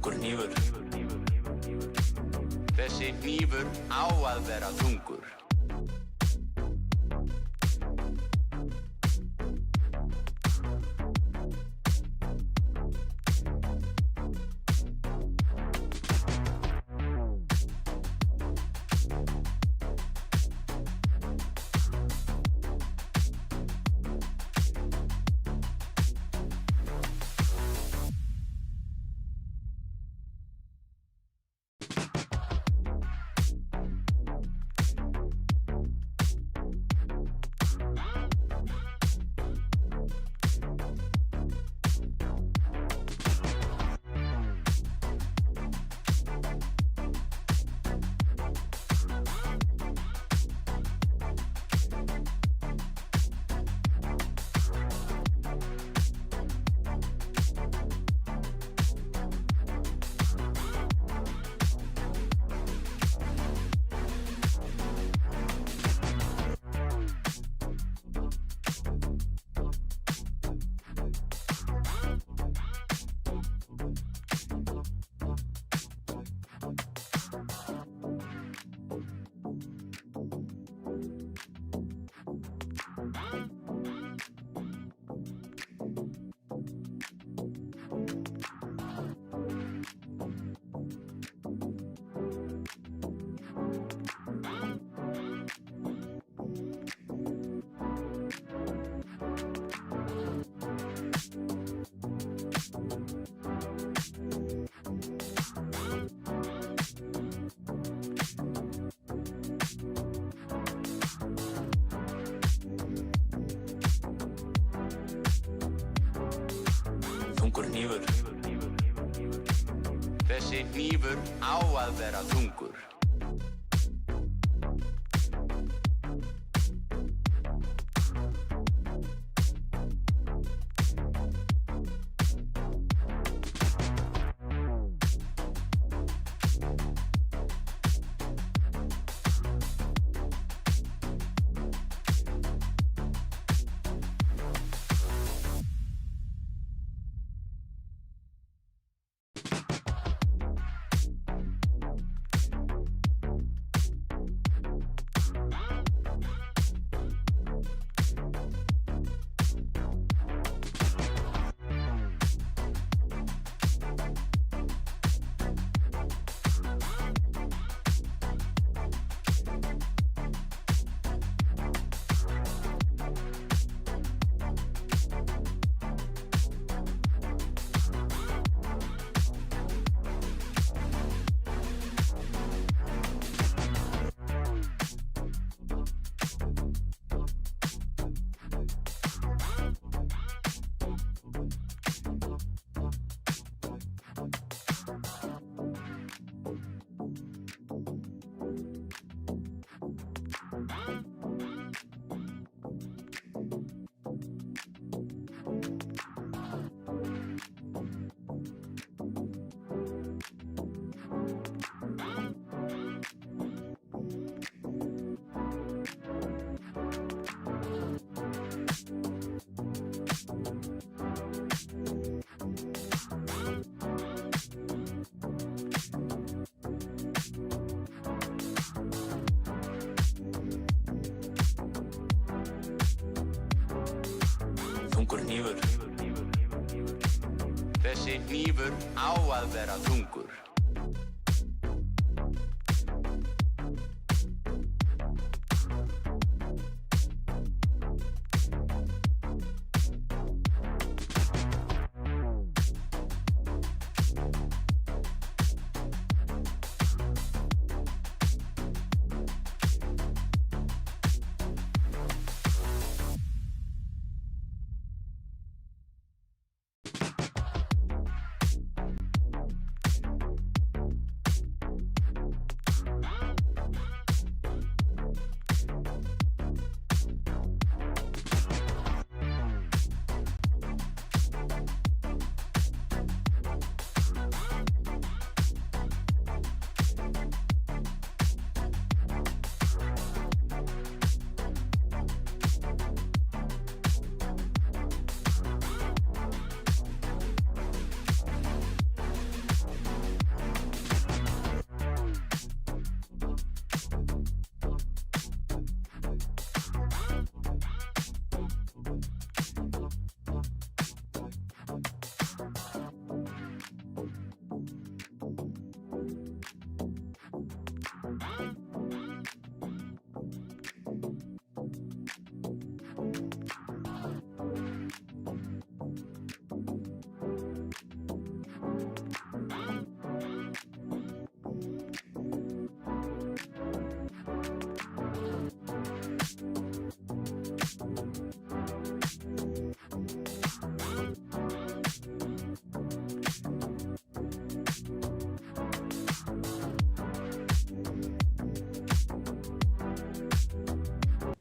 Þungur hnífur. Þessi hnífur á að vera þungur. Þungur hnífur. Þessi hnífur á að vera þungur. Þungur hnífur. Þessi hnífur á að vera þungur.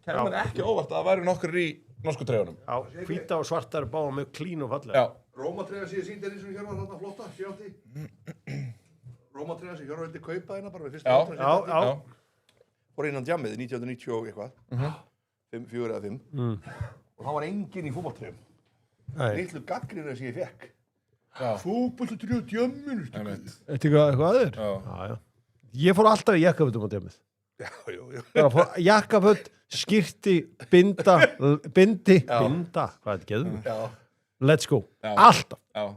Kæmur ekki óvart að það væri nokkur í norsku treyjunum. Já, hvíta og svarta eru báða mjög klín og fallega. Já. Rómatreyjan sem ég sýndi eins og Hjörvar þarna flotta, 7. Rómatreyjan sem Hjörvar vildi kaupa hérna bara við fyrsta áttur. Já. Fór innan djammið 1990 og eitthvað. 4 eða 5. Og það var enginn í fútboltreyjum. Litlu gaggrinu sem ég fekk. Fútboltreyju á djamminu. Þetta eitthvað aður? Já. Ég fór alltaf í jakkafötum á djammið. Já. Bara fór jakkaföt, skyrti, binda, bindi, binda, hvað er þetta geðum? Já. Let's go. Já. Alltaf. Já.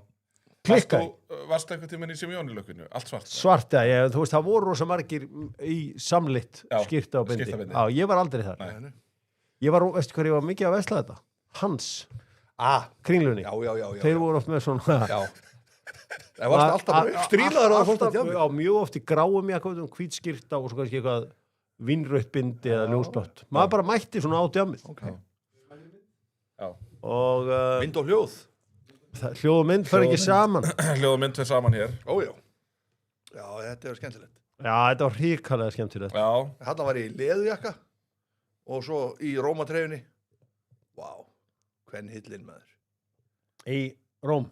Klikkaði. Varstu einhvern tímann í Simeone-lökunni? Allt svart? Svart, já, þú veist, það voru rosa margir í samlitt skyrta og bindi. Skyrtabindi. Já, ég var aldrei þar. Nei. Ég var, veistu hvað ég var mikið að vesla þetta? Hans. Kringlunni. Já. Þeir voru oft með svona... Já. Það varst alltaf bara strílaður á fólk að djammi. Já, mjög oft í gráum jakkafötum, hvít skyrta og svo kannski eitthvað vínrautt bindi eða ljósblött. Maður bara mætti svona á djammið. Okay. Já. Og... Mynd og hljóð. Hljóð og mynd fer ekki saman. Hljóð og mynd fer saman hér. Ójá. Já, þetta er skemmtilegt. Já, þetta var hrikalega skemmtilegt. Já. Þarna var ég í leðujakka og svo í Rómatreyjunni. Vá, hvern hillinn maður. Í Róm.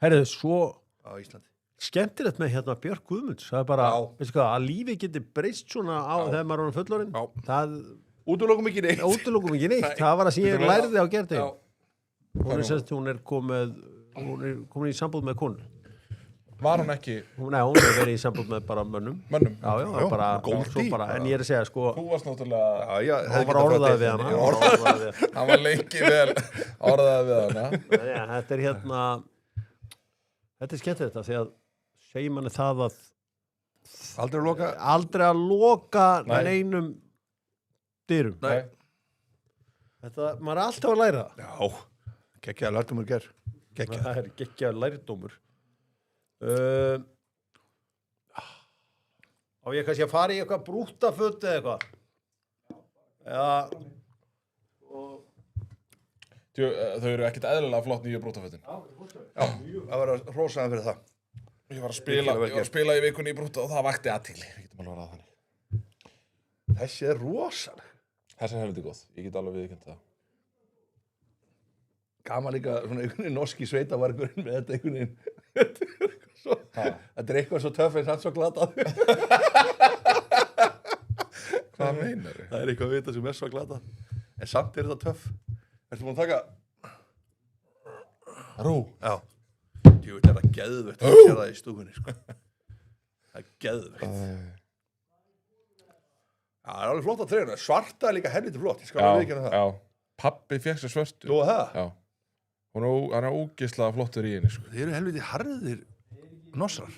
Herðu, svo Á Íslandi. skemmtilegt með hérna Björk Guðmunds. Það er bara, veistu hvað, að lífi geti breyst svona á þegar maður er fullorinn. Já. Það Útilokum ekki neitt. útilokum ekki neitt. Það var að sem ég lærði á gerði. Já. Hún er komin í sambúð með konu. Var hún ekki... Nei, hún er verið í sambúð með bara mönnum. Mönnum? Já, bara, svo bara, en ég er að segja, sko, Þú varst náttúrulega... Já, hún var orðað við hana. Hann var lengi vel orðað við hana. Nei, þetta er hérna, þetta er skemmtilegt því að segir manni það að aldrei að loka neinum dyrum. Nei. Þetta, maður er alltaf að læra það. Já, geggjaður lærdómur ger. Það er geggjaður lærdómur. Á ég kannski að fara í eitthvað brúttafutt eða eitthvað? Þau eru ekkert eðlilega flott nýju brúttafötin. Já, það var að hrósaðan fyrir það. Ég var að spila í vikunni í brútta og það vakti athygli. Við getum alveg að þannig. Þessi er rosaleg. Þessi er helviti góð. Ég get alveg viðurkennt það. Gaman líka svona einhvern veginn norski sveitavargurinn með þetta einhvern veginn. Þetta er eitthvað svo töff eins hans svo glatað. Hvað meinar þau? Það er eitthvað að vita sem er svo glatað. En samt er þetta töff. Ertu búin að taka? Rú. Já. Jú, þetta er það geðveikt að sér það í stúkunni, sko. Það er geðveikt. Já, það er alveg flott að treyna. Svarta er líka helviti flott. Ég skal alveg viðurkenna það. Já. Pabbi fékk sér svörtu. Þú og það? Já. Hann er ógeðslega flottur í henni, sko. Þeir eru helviti harðir nossrar.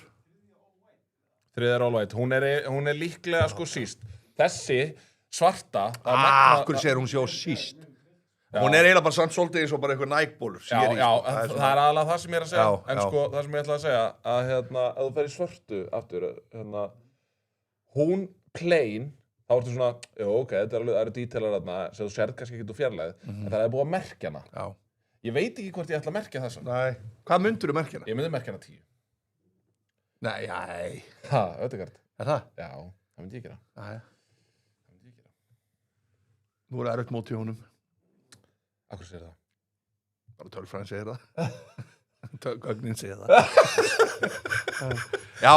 Þriðar All-White. Hún er líklega sko síst. Þessi svarta... Hvernig segir hún sjá síst? Hún er eiginlega bara samt svolítið eins og bara eitthvað nækbólur. Já, það er aðalega það sem ég er að segja. Já, en sko, það sem ég ætla að segja, að ef þú fer í svörtu aftur, hún plain, þá ertu svona, ok, þetta eru dítelar þarna sem þú sérð kannski ekki úr fjarlæð, en það er búið að merkja hana. Já. Ég veit ekki hvort ég ætla að merkja þessa. Nei. Hvað myndirðu merkja hana? Ég myndi merkja hana 10. Nei. Ödegard. Er það? Já, það myndi ég gera. Nú er erfitt mót í honum. Akkur segir það? Bara tölfræðin segir það. Gögnin segir það. Já,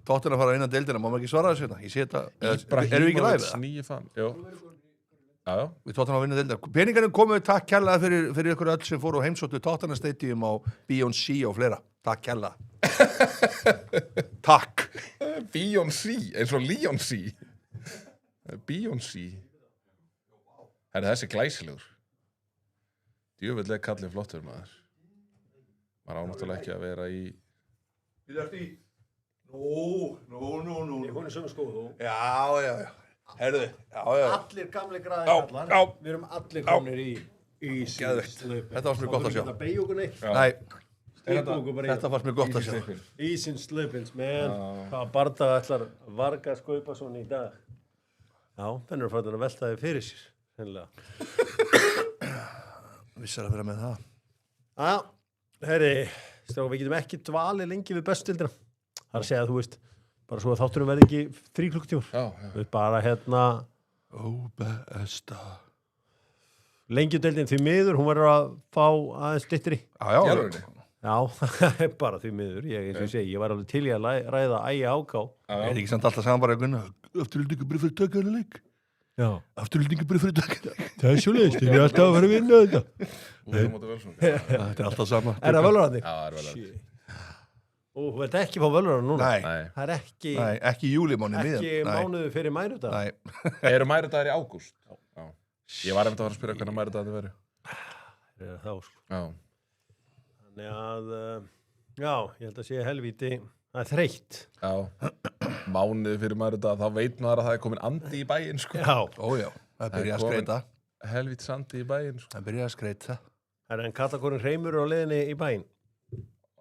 tóttin að fara inn að deildina. Má maður ekki svara þessu hérna? Ég sé þetta. Erum við ekki live það? Nýju fann. Jú. Já. Við tóttin að vinna deildina. Peningarnir komu, takk kærlega fyrir ykkur öll sem fóru og heimsóttu Tottenham Stadium á Beyoncé og fleira. Takk kærlega. Takk. Beyoncé, eins og Leoncé. Beyoncé. Þessi glæsilegur. Djöfullega kallinn flottur maður. Maður ánáttúrulega ekki að vera í... Við ert í... Nú. Hún er sömu skóðu. Já. Herðu, já. Allir gamli græðir allar. Já. Við erum allir komnir í Geðveikt. Þetta fannst mér gott að sjá. Þetta beigja okkur neitt. Nei, Stíkum okkur bara í. þetta fannst mér gott að sjá. Ísinn slöpins, menn. Hvaða bardaga ætlar Vargas Kaupason í dag? Já, þennan er fættan að velta þig fyrir sér. Hennilega. Vissar að vera með það. Já, herri, stráka, við getum ekki dvalið lengi við bestildina. Það er að segja að þú veist, bara svo að þátturum verði ekki 3 klukkutímar. Já. Við bara hérna... Ó, besta. Lengjudeildin því miður, hún verður að fá aðeins styttri. Já, Í alvörunni? Já, bara því miður. Eins og ég segi, ég var alveg til í að ræða ægi áká. Er ekki samt alltaf saman bara einhvern afturlýtingu bara fyrir tökjörnuleik? Já. Afturlýtingu bara fyrir tökjörnuleik? Það er svo leiðist, ég er alltaf að fara að vinna þetta. Þetta er alltaf sama. Er það völurandi? Já, það er völurandi. Þú ert ekki fá völurandi núna? Nei. Það er ekki, Ekki í júlímánu miðjan. ekki mánuðu fyrir mænudag? Nei. Eru mærudagar í ágúst? Já. Ég var eftir að fara að spyrja hvernig mærudagar þið veru. Það er þá, sko. Já. Þannig að, já, ég held að sé helvíti, það er þreytt. Já. Mánuði fyrir mærudagar, þá veit maður að það er komin andi í bæinn, sko. Já. Ójá, það byrja að skreita. Helvítis andi í bæinn, sko. Það byrja að skreita. Það er en kallakorinn Hreimur á leiðinni í bæinn.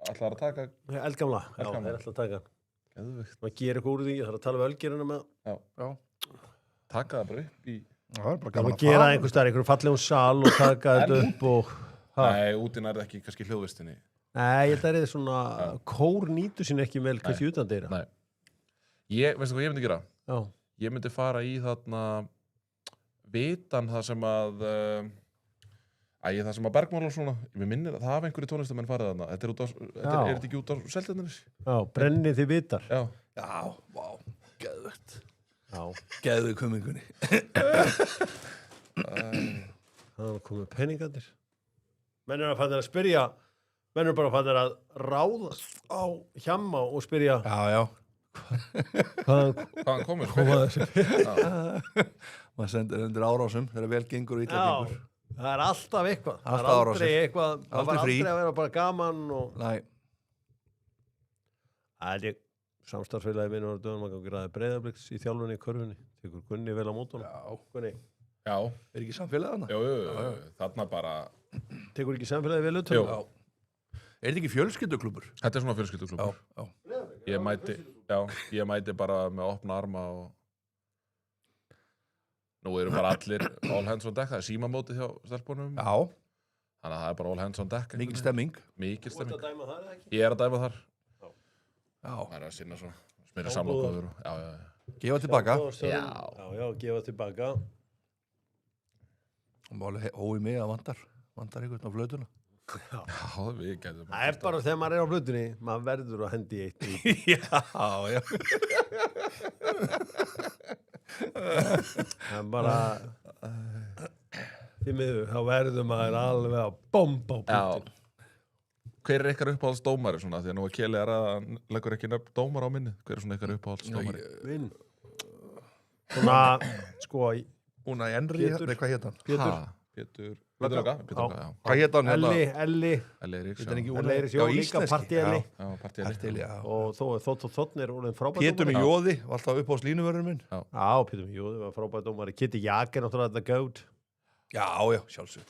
Ætlar að taka... Eldgamla, já, Eldgamla. það er alltaf að taka. Geðveikt. Maður gerir eitthvað úr því, ég þarf að tala við Ölgerina með. Já. Taka það bara upp í... Það er bara Það gaman maður gera einhvers staðar, einhverjum fallegum sal og taka þetta upp og... Nei, úti nærði ekki kannski hljóðvistinni. Nei, þetta er svona, kór nýtur sín ekki vel kannski utan þeirra. Nei. Veistu hvað ég myndi gera? Já. Ég myndi fara í þarna... Vitan það sem að... það sem að Bergmál og svona, ég minnir að það hafa einhverju tónlistamenn farið þarna. Þetta er út á, er þetta ekki út á Seltjarnarnesi? Já, brennið þið vitar. Já. Já, vá, geðvegt. Já. Geðvegt kumingunni. Það komið peningarnir. Menn eru að fara að spyrja, menn eru bara að fara að ráðast á hjamma og spyrja Já. Hvaðan komur? Maður sendir undir árásum þegar vel gengur og illa gengur. Það er alltaf eitthvað. Alltaf það er aldrei árásir. eitthvað, það Aldrei var frí. aldrei að vera bara gaman og... Nei. Það er samstarfsfélagi minn var döðum að gangi ræði Breiðabliks í þjálfunni í körfunni. Tekur Gunni vel á mótunum. Já. Gunni, Já. Er ekki samfélagið hana? Jú. Þarna bara... tekur ekki samfélagi vel utan? Jú. Er þetta ekki fjölskylduklubur? Þetta er svona fjölskylduklubur. Já. Ég mæti bara með opna arma og... Nú eru bara allir all hands on deck. Það er símamótið hjá stelpunum. Já. Þannig að það er bara all hands on deck. Mikil stemming. Mikil Þú ert stemming. að dæma það eða ekki? Ég er að dæma þar. Já. Það er að sinna svona. Smyrja samlokaður. Já. Gefa tilbaka. Já, gefa tilbaka. Og máli hói mig að vantar einhvern á flötuna. Já, við gætum. Það er bara þegar maður er á flutunni, maður verður að hendi í eitt í. Já. Það er bara, því miður, þá verður maður alveg að bomba á Já. plötinu. Hver er ykkar uppáhaldsdómari svona? Því að nú að Keli er að hann leggur ekki nöfn dómar á minni. Hver er svona ykkar uppáhaldsdómari? Vinn. Svona, sko, Una Henry, Pétur. nei, hvað hétt hann? Pétur Laka, já. Hvað hétt hann hérna? Elli, Elli Eiríks, Þetta er ekki já. Elli Eiríks, já, líka Partí Elli. Já, Partí Partí Elli, Elli. já. Og Þótt er orðin frábært Pétur með dómari. jóði, var alltaf upp á slínuvörðurinn minn. Já, Pétur með Jóði var frábært dómari. Kitty Jack er náttúrulega þetta góð. Já, sjálfsög.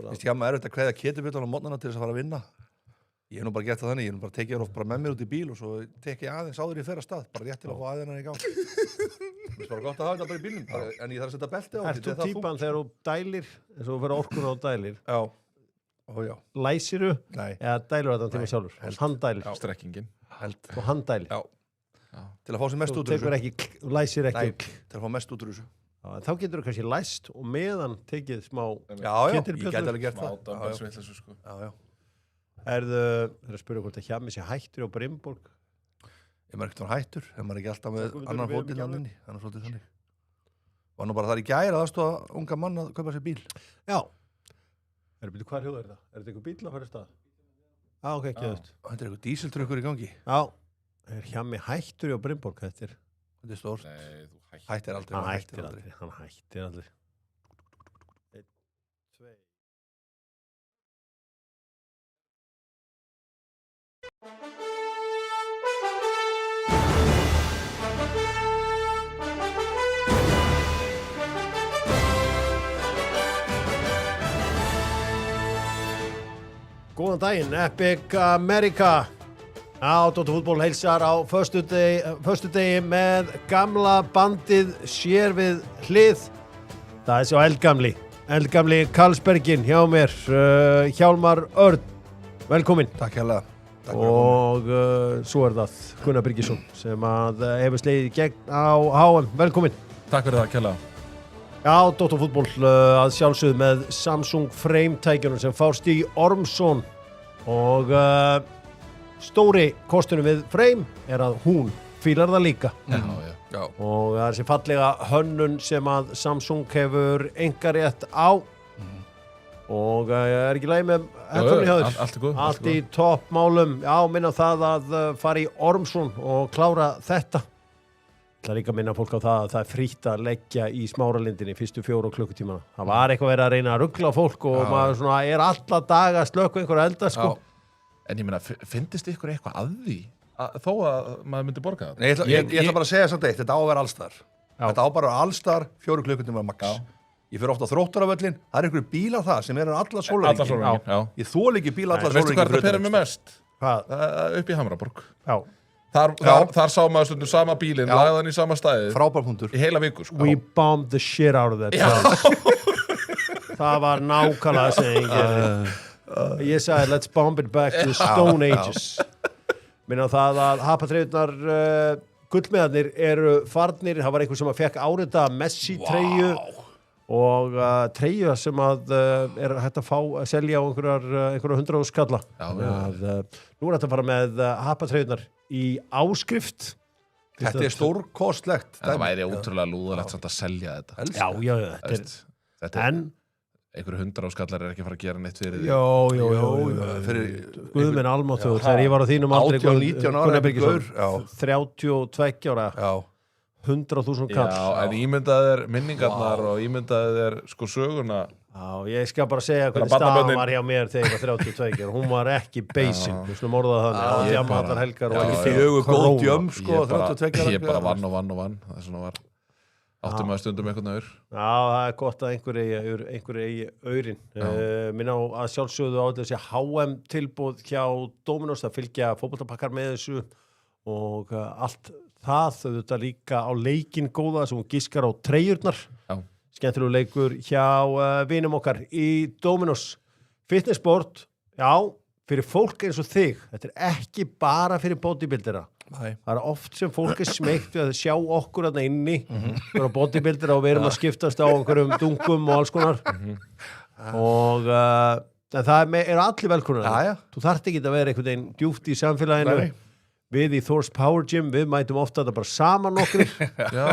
Vist ég að maður erfitt að kveðja Ketubjöldan á mótnana til þess að fara að vinna. Ég hef nú bara gert það þannig, ég hef nú bara tekið hann bara með mér út í bíl og svo tekið aðeins áður í þeirra stað, bara rétt til að fá aðeins hann í gang. Það er bara gott að hafa þetta bara í bílnum, en ég þarf að setja belti á. Ert þú típan þegar þú dælir, eins og þú fyrir orkuna og dælir, Já. læsiru Nei. eða dælur þetta tíma sjálfur? Hann dælir. Strekkingin. Held. Og hann dælir. Já. Til að fá sér mest Þú út úr tekur þessu. ekki, læsir Nei, ekki. til að fá mest út úr þessu. Já, þá getur þú kannski læst og meðan tekið smá Já, ég Ketilbjöllu. gæti alveg gert það. Smá dómbarsvitlis, sko. Já. Erðu að spyrja hvort að hjá mig sé hættur á Brimborg? Ég maður ekkert var hættur, en maður er ekki alltaf með Guðmundur, annan við erum fótinn ekki hann inni, þannig svolítið þannig. Var nú bara þar í gær að aðstoða unga mann að kaupa sér bíl. Já. Byrju, hvað hljóð er það? Er þetta eitthvað bíl að fara í stað? Já, ok, ekki þetta. Þetta er eitthvað dísiltrukkur í gangi. Já. Er hjá mig hættur á Brimborg? Þetta er stórt. Nei, þú Hættir aldrei. Hann hættir aldrei. 1, 2. Góðan daginn, Epic America. Já, Dóttarfútból heilsar á föstudegi með gamla bandið sér við hlið. Það er svo eldgamli Karlsbergin hjá mér, Hjálmar Örn, velkomin. Takk hérlega. Og svo er það Gunnar Birgisson sem að hefur slegið í gegn á HM, velkomin. Takk fyrir það, Kjella. Já, Dóttarfútból að sjálfsögðu með Samsung Frame tækjunum sem fást í Ormsson og stóri kostunum við Frame er að hún fílar það líka Já. og það er þessi fallega hönnun sem að Samsung hefur engarétt á og er ekki leið með headphone í höður. Allt er góð. Allt í toppmálum. Já, minna það að fara í Ormsson og klára þetta. Það er líka að minna fólk á það að það er frítt að leggja í Smáralindinni fyrstu 4 klukkutímana. Það var eitthvað verið að reyna að rugla fólk og maður svona er alla daga að slökka einhverja elda, sko. En ég meina, fyndist ykkur eitthvað að því? Þó að maður myndi borga það? Nei, ég ætla bara að segja samt eitt, þetta á að vera allstar. Þetta á bara að allstar 4 klukkutíma max. Ég fyrir ofta á Þróttararvöllinn, það er einhverju bílar það sem eru alla sólarhringinn. Já. Ég þoli ekki bíla alla Veistu sólarhringinn. hvað það perir mig mest? Hvað? Upp í Hamraborg. Já. Þar sá maður stundum sama bílinn, lagðan í sama stæði. Frábær punktur. Í heila viku, sko. We bombed the shit out of that place. Það var nákvæmlega sem ég gerði. Ég sagði, let's bomb it back to the Stone Ages. Minna það að hapatreyðunar gullmiðarnir eru farnir. Það var einhver sem að fekk árita Messi-treyju og treyja sem að er hægt að selja á einhverja 100 skalla. Nú er þetta að fara með hapatreyðunar í áskrift. Þetta er stórkostlegt. Það væri ótrúlega lúðalegt samt að selja þetta. Já, þetta er... En... einhverju 100 skallar er ekki að fara að gera neitt fyrir því. Jó. Guðminn almáttugur, þegar ég var á þínum aldrei 18-19 ára gaur. 32 ára. Já. 100.000 kall. Já, en ímyndaði þér minningarnar og ímyndaði þér sko söguna. Já, ég skal bara segja hvernig staðan var hjá mér þegar ég var 32 ára. Hún var ekki basic, við slum orðað þannig. Á djama allar helgar og ekki fjögur góð djömm, sko, 32 ára. Ég bara vann. Það er svona var áttum að stundum eitthvað nöður. Já, það er gott að einhver eigi aurin. Minna á að sjálfsögðu á þessi HM tilbúð hjá Dominos að fylgja fótboltapakkar með þessu og allt það þetta líka á leikinn góða sem hún giskar á treyjurnar. Skemmtilegu leikur hjá vinum okkar í Dominos. Fitnessport, já, fyrir fólk eins og þig. Þetta er ekki bara fyrir bodybuildera. Nei. Það er oft sem fólk er smeykt við að sjá okkur þarna inni fyrir bodybuildera og við erum að skiptast á einhverjum dungum og alls konar og það er allir velkonar. Þú þarft ekki að vera einhvern veginn djúpt í samfélaginu. Nei. Við í Thor's Power Gym, við mætum ofta þetta bara saman okkur. Já.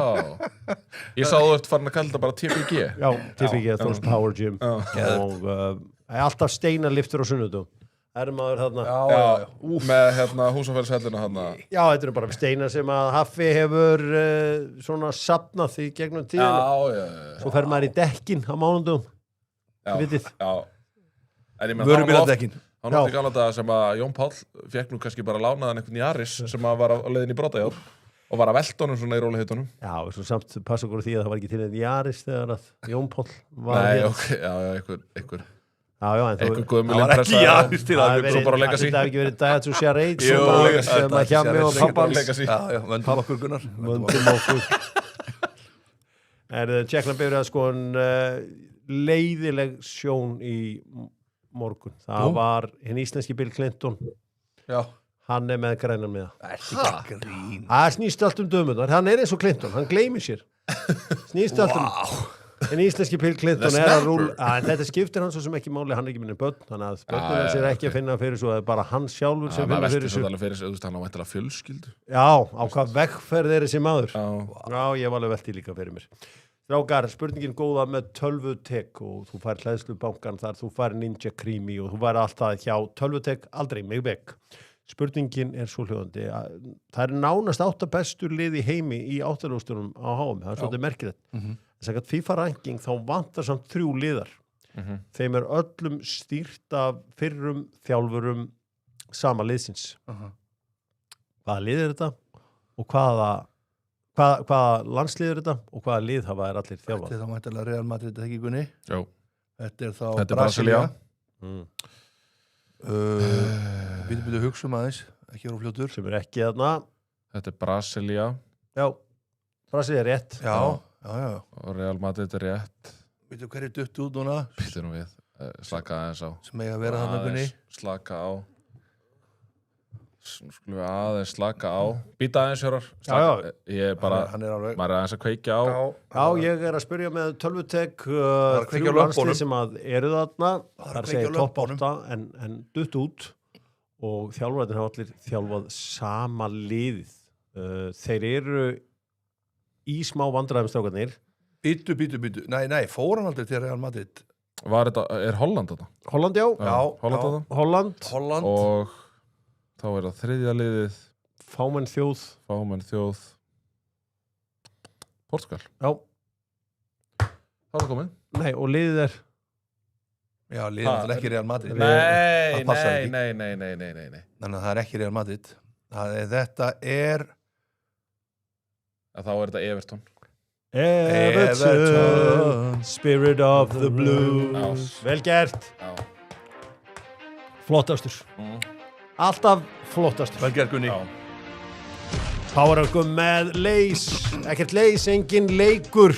Ég sá þú ert farin að kalla þetta bara TPG. Já, TPG, Thor's Power Gym. Og alltaf steinaliftur á sunnudum. Maður þarna. Já. Með húsafælshellina þarna. Já, þetta eru bara steinar sem að Haffi hefur svona safnað í gegnum tíðina. Já. Svo fer maður í dekkin á mánundum. Já. En ég menn vörubíladekkin. Hann átti gamla daga sem að Jón Páll fekk nú kannski bara lánaðan einhvern Jaris sem að var á leiðin í brotajárn og var að velta honum svona í róliheitunum. Já, svo samt passa okkur því að það var ekki til einn Jaris þegar að Jón Páll var Nei, ok, einhver. Já, en þú... Einhver gömul impressa. Það var ekki Jaris til að svo bara legacy. Það hef ekki verið Daihatsu Charade sem að hjá mig og pappans. Já, vöndum okkur Gunnar. Vöndum okkur. Tjekkland byrjuð að sko leiðileg sjón í morgun. Það var hinn íslenski Bill Clinton. Já. Hann er með grænan með það. Það er ekki grín. Það snýst allt dömunar. Hann er eins og Clinton. Hann gleymir sér. Snýst allt hinn íslenski Bill Clinton er að rúla. En þetta skiptir hann svo sem ekki máli. Hann er ekki minni börn. Þannig að börnum sér ekki að finna fyrir svo. Það er bara hann sjálfur sem finna fyrir svo. Hann á væntanlega fjölskyldu. Já, á hvað vegferð er þessi maður. Já, ég var alveg velti líka fyrir mér. Strákar, spurningin góða með tölvutek og þú fær hlæðslubankan þar, þú fær Ninja Creamy og þú fær allt það hjá tölvutek, aldrei mig vekk. Spurningin er svo hljóðandi að það er nánast 8 bestur lið í heimi í áttalústunum á HM, það er svolítið merkilegt. Þess að FIFA ranking þá vantar samt 3 liðar. Þeim er öllum stýrt af fyrrum þjálfurum sama liðsins. Hvaða lið er þetta og hvaða landslið er þetta og hvaða lið hafa er allir þjálfað? Þetta er þá mæntilega Real Madrid ekki Gunni. Jó. Þetta er þá Brasilia. Býtu hugsa aðeins, ekki vera fljótur. Sem er ekki þarna. Þetta er Brasilia. Já, Brasilia er rétt. Já. Og Real Madrid er rétt. Býtu hverju duttu út núna? Býtu nú við, slaka aðeins á. Sem eiga að vera þarna Gunni. Slaka á. Skulum við aðeins slaka á. Býta aðeins, Hjörar. Já. Ég er bara, Hann er alveg maður er aðeins að kveikja á. Já, ég er að spyrja með tölvutek að kveikja á lömpunum. landslið sem að eru þarna, Það er þar að segir kveikja á topp 8 en dutt út og þjálfarnir hafa allir þjálfað sama liðið. Þeir eru í smá vandræðum strákarnir. Býtu. Nei, fór hann aldrei til Real Madrid? Er Holland þetta? Holland, já. Holland þetta? Holland. Og þá er það þriðja liðið, Fámenn þjóð. Portugal. Já. Það var komið. Nei, og liðið er Já, liðið náttúrulega ekki Real Madrid. Nei. Það passar ekki. Nei. Þannig að það er ekki Real Madrid. Þetta er Þá er þetta Everton. Everton, Spirit of the Blues. Vel gert. Já. Flottastur. Alltaf flottastur. Vel gert, Gunni. Já. Poweröngum með leys. Ekkert leys, engin leikur.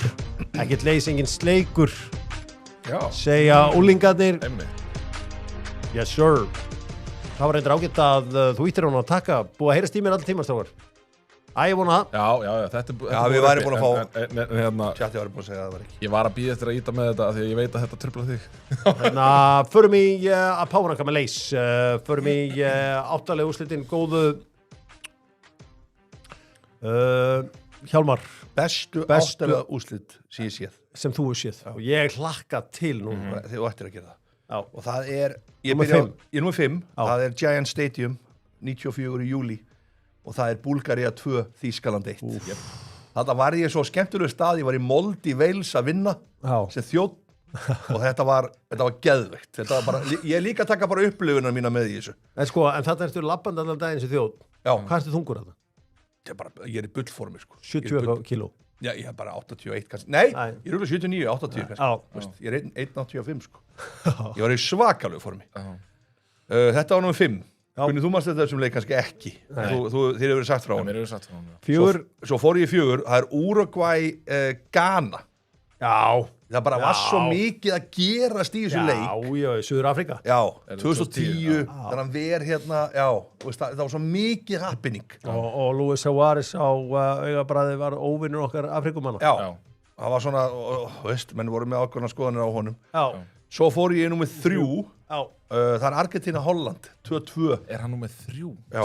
Ekkert leys, engin sleikur. Já. Segja úlingarnir. Einmitt. Yes, sir. Það var reyndar ágætt að þú íttir hún að taka. Búið að heyrast í mér allir tíma, strákar. Æ, ég vona það. Já, þetta er... Já, við værum búin að fá... Hérna, Tjatti væri búin að segja að það var ekki. ég var að býða eftir að íta með þetta af því að ég veit að þetta trufla þig. Hérna, förum í að powerranka með leys. Förum í áttalegu úrslitin góðu. Hjálmar, Bestu áttalega úrslit sem ég séð. sem þú séð. Og ég hlakka til nú. Þegar þú ættir að gera það. Já. Og það er... Númer 5. Ég er númer 5. Já. Það er Giant Stadium, 94 í júli. Og það er Búlgaría 2, Þýskaland 1. Þetta var ég svo skemmtilegu stað. Ég var í Mold í Wales að vinna Já. sem þjóð. Og þetta var geðveikt. Þetta var bara, ég líka að taka bara upplifunar mína með í þessu. En sko, en þetta ertu labbandi allan daginn sem þjóð. Já. Hvað ertu þungur að það? Ég er í bullformi, sko. 70 kíló. Já, ég er bara 81 kannski. Nei, Nei. ég er alveg 79, 80 kannski. Já. Veist, ég er 1,85 sko. Ég var í svakalegu formi. Þetta var númer 5. Hvernig þú mannst þetta þessum leik kannski ekki. Þér hefur verið sagt frá hann. Mér hefur sagt frá hann. 4. Svo fór ég í 4. Það er Uruguay Ghana. Já. Það bara var svo mikið að gerast í þessu leik. Já, í Suður Afrika. Já, Er það 2010. Þannig að ver hérna, já. Veist, það var svo mikið happening. Og Luis Suárez á augabræði var óvinnur okkar Afrikumanna. Já. Það var svona, veist, menn voru með ákveðna skoðanir á honum. Já. Svo fór ég í númer 3. Já. Það er Argentina Holland 2-2. Er hann nú með 3? Já.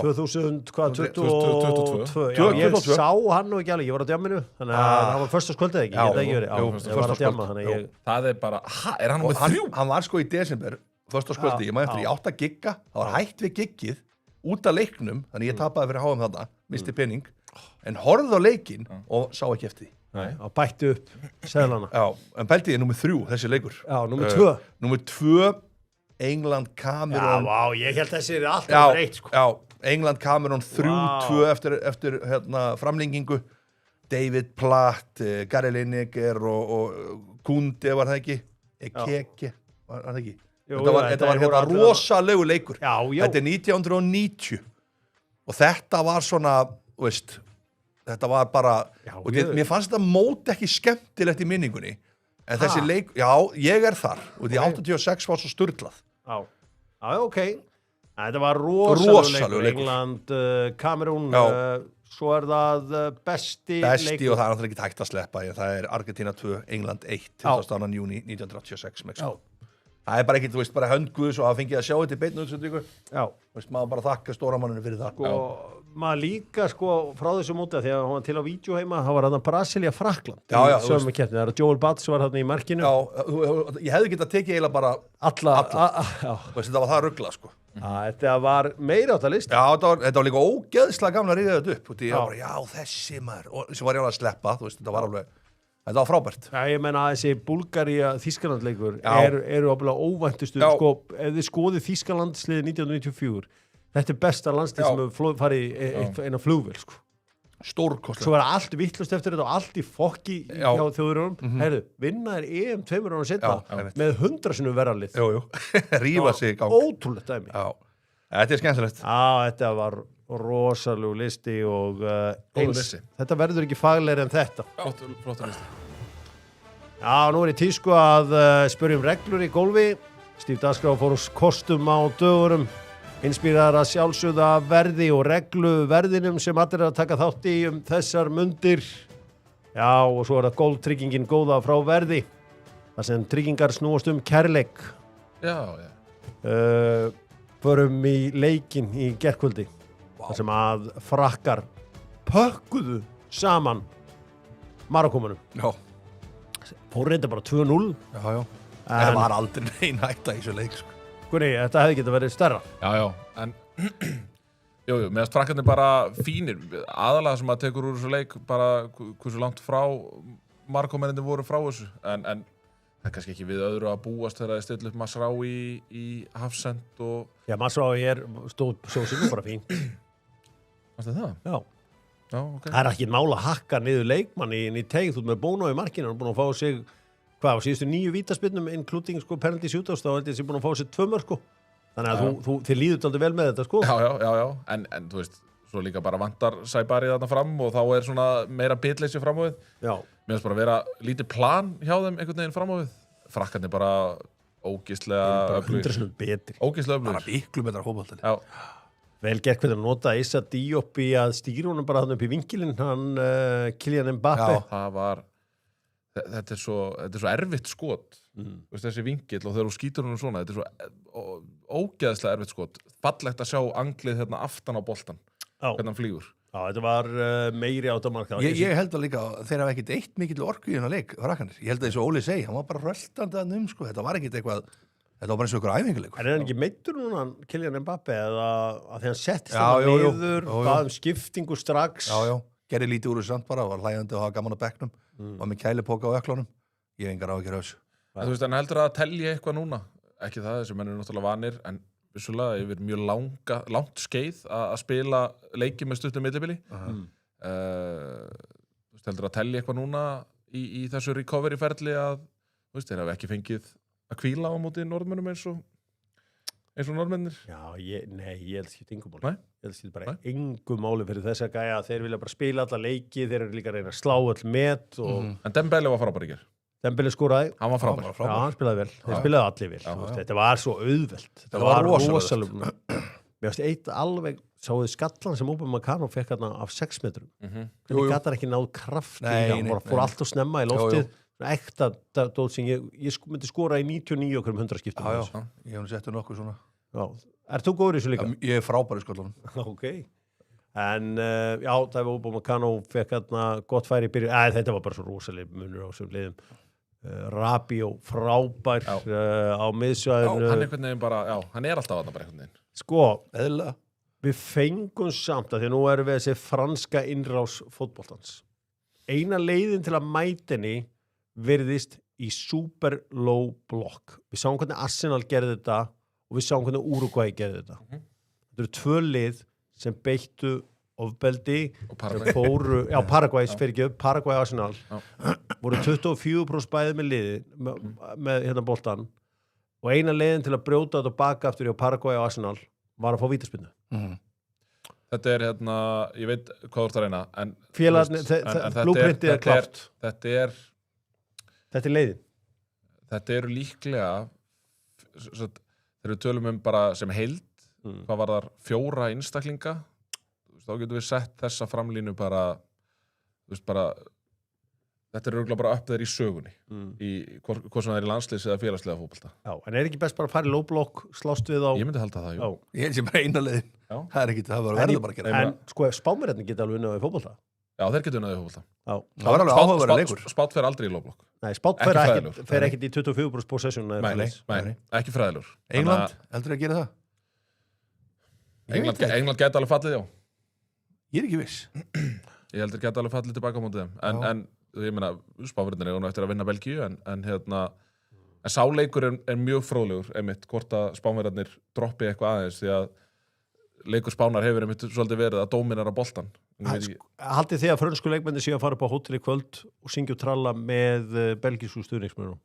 2022. Já, ég 22. sá hann nú ekki alveg, ég var á djamminu, þannig að það var föstaskvöldið ekki, Já, ég veit ekki verið. jú, Ég var á djamma, þannig að ég... Það er bara, er hann nú Og með 3? hann var sko í desember föstaskvöldi, ég maður eftir í 8 gigga, það var hætt við giggið út af leiknum, þannig ég tapaði fyrir HM þarna, misti penning, en horfði á leikinn og sá ekki eftir því. Nei, og bætti upp seðlana. Já, en pæltið er númer 3, þessi leikur. Já, númer 2. Númer 2, England, Já, Kamerún. vá, ég held þessi er alltaf reitt, sko. Já, England, Kamerún 3-2 eftir hérna, framlengingu. David Platt, Gary Lineker og Kunde var það ekki. Ekeke, var það ekki. Jú, Þetta var hérna rosalegu leikur. Já. Þetta er 1990 og þetta var svona, veist, þetta var bara, og mér fannst þetta mót ekki skemmtilegt í minningunni, en þessi leik, já, ég er þar, og því 86 var svo sturglað. Já, ok. Þetta var rosalegu leikur. England, Kamerún, svo er það besti Og það er leikur. náttúrulega ekki hægt að sleppa, það er Argentina 2, England 1, 22. júní 1986, Mexiko. Það er bara ekki, þú veist, bara höndguðs og að fengið að sjá þetta í beinnu útsendingu. Já. Þú veist, maður bara þakka stóramanninu fyrir það. Og maður líka, sko, frá þessu móti að því að hann var til á vídeo heima, það var hann Brasilia Frakland. Já, í sömu keppni. Það er Joel Batts var hann í markinu. Já, ég hefði getað tekið eiginlega bara Alla. Já. Veist, þetta var það ruglað, sko. Þetta var meira á það list. Já, þetta var líka ógeðslega gaman að ríða þetta upp. Og ég var bara, já, þessi maður. Og sem var ég alveg að sleppa, þú veist, þetta var frábært. Já, ég menna að þessi Búlgaría Þýskalandleikur eru ábyggilega óvæntustu, sko, ef þið skoðið Þýskalandsliðið 1994, þetta er besta landslið sem hefur farið eina flugvél, sko. Stórkostlegt. Svo var allt vittlust eftir þetta og allt í fokki hjá þjóðurunum. Heyrðu, vinna er EM 2 ára setna með 100 sinnum verðarlið. Jú, rífa sig í gang. Ótrúlegt dæmi. Já, þetta er skemmtilegt. Já, þetta var rosalegu listi og listi. Þetta verður ekki faglegri en þetta. Flottur listi. Já, nú er í tísku að spyrjum reglur í golfi. Steve Dasgrau fór kostum á dögurum. Inspírar að sjálfsögða verði og reglu verðinum sem allir að taka þátt í þessar mundir. Já, og svo það góldtryggingin góða frá verði. Það sem tryggingar snúast kærleik. Já. Förum í leikinn í gærkvöldi. Það sem að frakkar pökkuðu saman Marokkómanum. Já. Fór reynda bara 2-0. Já. Það var aldrei neina hætta í þessu leik, sko. Gunni, þetta hefði getað verið stærra. Já, en meðan frakkarnir bara fínir, aðalega sem að tekur úr þessu leik bara hversu langt frá Marokkómennirnir voru frá þessu, en það er kannski ekki við öðru að búast þegar það stilla upp Masraoui í hafsend og... Já, Masraoui stóð svo sem bara fín. Varstu það? Já, ok. Það er ekki mála að hakka niður leikmann í teig, þú ert með Bono í markinu, hann er búin að fá sig á síðustu 9 vítaspyrnum, including penalty shootouts, þá held ég að búin að fá sér 2 mörk, sko. Þannig að þið líður aldrei vel með þetta, sko. Já, en þú veist, svo líka bara vantar Saibari þarna fram og þá er svona meira bitleysi fram á við. Já. Mér finnst bara að vera lítið plan hjá þeim einhvern veginn fram á við. Frakkarnir bara ógeðslega öflugir. Betri. Ógeðslega öflugir. Bara miklu betra fótbolti. Já. Vel gert hvernig að nota Issa Diop í að stýra honum bara þannig upp í vinkilinn, hann Kylian Mbappé. Já, það var... Þetta er svo erfitt skot, þessi vingill og þegar þú skýtur honum svona, þetta er svo ógeðslega erfitt skot. Fallegt að sjá anglið hérna aftan á boltan, hvernig hann flýgur. Já, þetta var meiri áttamark. Ég held að líka, þeir hafa ekkert eitt mikill orku í hennar leik, frakkanir. Ég held að eins og Óli segi, hann var bara röltandi að sko. Þetta var ekkert eitthvað, þetta var bara eins og ykkur æfinguleikur. En er hann ekki meiddur núna, Kylian Mbappé, eða að því hann settist hann niður, bað skiptingu strax? Já, gerði lítið úr þessu samt bara, var hlægjandi og hafa gaman á bekknum. Var með kælipoka á öklunum. Ég hef engar áhyggjur af þessu. Þú veist, en heldur að telja eitthvað núna? Ekki það, þessi menn eru náttúrulega vanir, en vissulega yfir mjög langt skeið að spila leiki með stuttum millibili. Þú veist, heldur að telja eitthvað núna í þessu recovery-ferli að, þú veist, þeir hafa ekki fengið að hvíla á móti norðmönnum eins og norðmennir? Já, ég held ekki engum máli. Nei? Ég held ekki bara engum máli fyrir þessa gæja. Þeir vilja bara spila alla leiki, þeir eru líka að reyna að slá all met. En Dembele var frábær í gær. Dembele skoraði. Hann var frábær. Já, hann spilaði vel. Þeir spilaði allir vel. Þetta var svo auðvelt. Þetta var rosalega. Mér finnst eitt alveg, sáðu skallan sem Upamecano fekk hérna af 6 metrum. Hvernig gat hann ekki náð kraft í hann? Hann fór allt og snemma í loftið. Ekta dót sem ég myndi skora í 99 okkur 100 skiptum. Já, ég hef settu nokkuð svona. Já, þú góður í þessu líka? Ég er frábær í sköllunum. Ok. En já, það var Upamecano fekk hérna gott færi í byrju. Þetta var bara svo rosaleg munur á þessum liðum. Rabiot frábær á miðsvæðinu. Já, hann einhvern veginn bara, hann er alltaf þarna bara einhvern veginn. Sko, eðlilega. Við fengum samt að því nú erum við þessi franska innrás fótboltans. Eina leiðin til að mæta henni virðist í super low block. Við sáum hvernig Arsenal gerði þetta og við sáum hvernig Uruguay gerði þetta. Þetta eru 2 lið sem beittu ofbeldi sem fóru, Paraguay Arsenal voru 24% bæði með liði með hérna boltan og eina leiðin til að brjóta þetta baka aftur hjá Paraguay og Arsenal var að fá vítaspyrnu. Þetta er hérna, ég veit hvað þú ert að reyna en blúprintið er klárt. Þetta er leiðin. Þetta eru líklega þegar við tölum bara sem heild hvað var þar 4 einstaklinga þá getum við sett þessa framlínu bara þetta er örugglega bara upp þeir í sögunni í hvort sem það er í landsliðs eða félagslega fótbolta. Já, en er ekki best bara að fara í low block slást við á... Ég myndi halda það, jú. Ég held sem bara eina leiðin. Það er ekki, það var verður bara að gera. En sko, spámverðarnir geta alveg unnað í fótbolta. Já, þeir geta unnað í fótbolta. Það var alveg áhugaverður leikur. Spát fer aldrei í low block. Nei, spát fer ekkert í 24% possession. Nei, ekki fræðilegur. England, heldur að gera það? England geta alveg fallið, já. Ég er ekki viss. Ég heldur geta alveg fallið tilbaka á móti þeim. En ég meina, spáverðinir er eftir að vinna Belgíu en sáleikur er mjög fróðlegur einmitt, hvort að spánverðarnir droppi eitthvað aðeins því að leikur Spánar hefur einmitt svolítið verið að dóminera boltan. Haldið þið að frönsku leikmenni séu að fara upp á hótel í kvöld og syngja og tralla með belgísku stuðningsmönnum?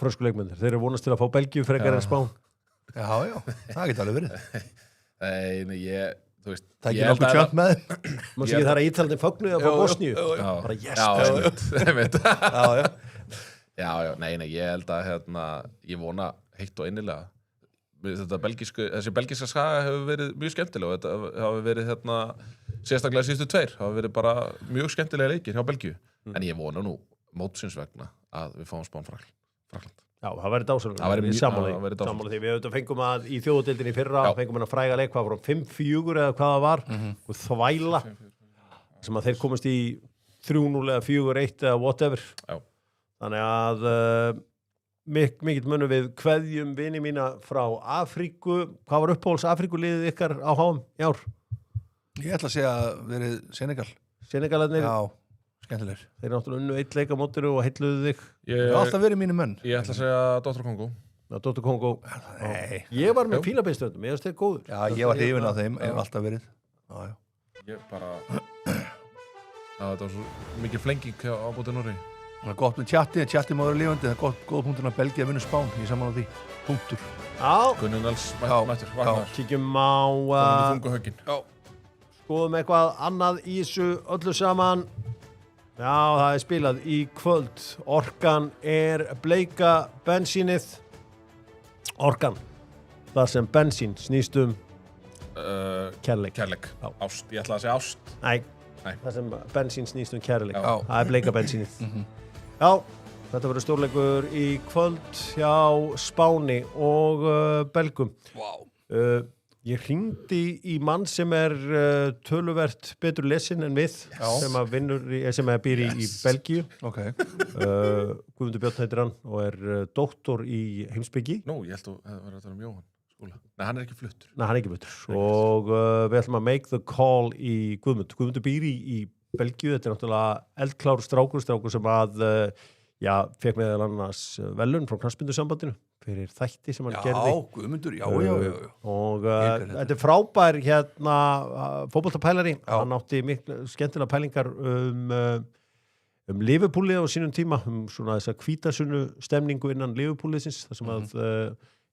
Frönsku leikmennir, þeir eru vonast til að fá Belgíu frekar en Spán. Já, það geti alveg verið. Nei, það er ekki nokkuð tjönt með maður sé ekki þar að Ítalandi fögnuði að fá Bosníu bara yes já, nei, ég held að ég vona heitt og innilega þessi belgíska saga hefur verið mjög skemmtileg og þetta hafi verið sérstaklega síðustu tveir hafi verið bara mjög skemmtilega leikir hjá Belgíu en ég vona nú mótsins vegna að við fáum Spán Frakkland. Já, það væri dásamlega. Sammála því við auðvitað fengum að í þjóðadeildinni í fyrra fengum hann að fræga leik hvað frá 5-4 eða hvað það var og þvæla sem að þeir komast í 3-0 eða 4-1 eða whatever. Já. Þannig að mikill munum við kveðjum vini mína frá Afríku. Hvað var uppáhalds Afríkuliðið ykkar á HM í ár? Ég ætla að segja að verið Senegal. Senegalarnir? Já. Skemmtilegur. Þeir náttúrulega unnu 1 leik á mótinu og heilluðu þig. Ég hef alltaf verið mínu menn. Ég ætla að segja Dr. Kongo. Dr. Kongo. Nei. Ég var með Fílabeinstöndum, ég veist þeir góður. Já, ég var hrifinn af þeim, hef alltaf verið. Já. Ég bara... það var svo mikið flenging á bóti Noregi. Það er gott með tjatti má vera lifandi, það er góð punktur að Belgía vinna Spán, ég saman á því. Punktur. Já. Gunnar Nels mættur, vaknar. Kíkjum á... Þungu höggin. Já. Skoðum eitthvað annað í þessu öllu saman. Já, það er spilað í kvöld. Orkan bleika bensínið. Orkan. Það sem bensín snýst kærleik. Kærleik. Ást. Ég ætla að segja ást. Nei. Það sem bensín snýst kærleik. Já. Það er bleika bensínið. Já, þetta verður stórleikur í kvöld hjá Spáni og Belgum. Vá. Ég hringdi í mann sem töluvert betur lesin en við sem býr í Belgíu. Okay. Guðmundur Björn heitir hann og doktor í heimspeki. Nú, ég held að það var að tala Jóhann Skúla. Nei, hann ekki fluttur. Nei, hann ekki fluttur. Og við ætlum að make the call í Guðmund. Guðmundur býr í Belgíu. Þetta náttúrulega eldklár strákur sem fekk meðal annars velun frá knattspyrnusambandinu fyrir þætti sem hann gerði. Já, Guðmundur, já. Og þetta frábær fótboltapælari. Hann átti miklu skemmtilega pælingar Liverpoolið á sínum tíma, svona þessa hvítasunnu stemningu innan Liverpooliðsins, þar sem að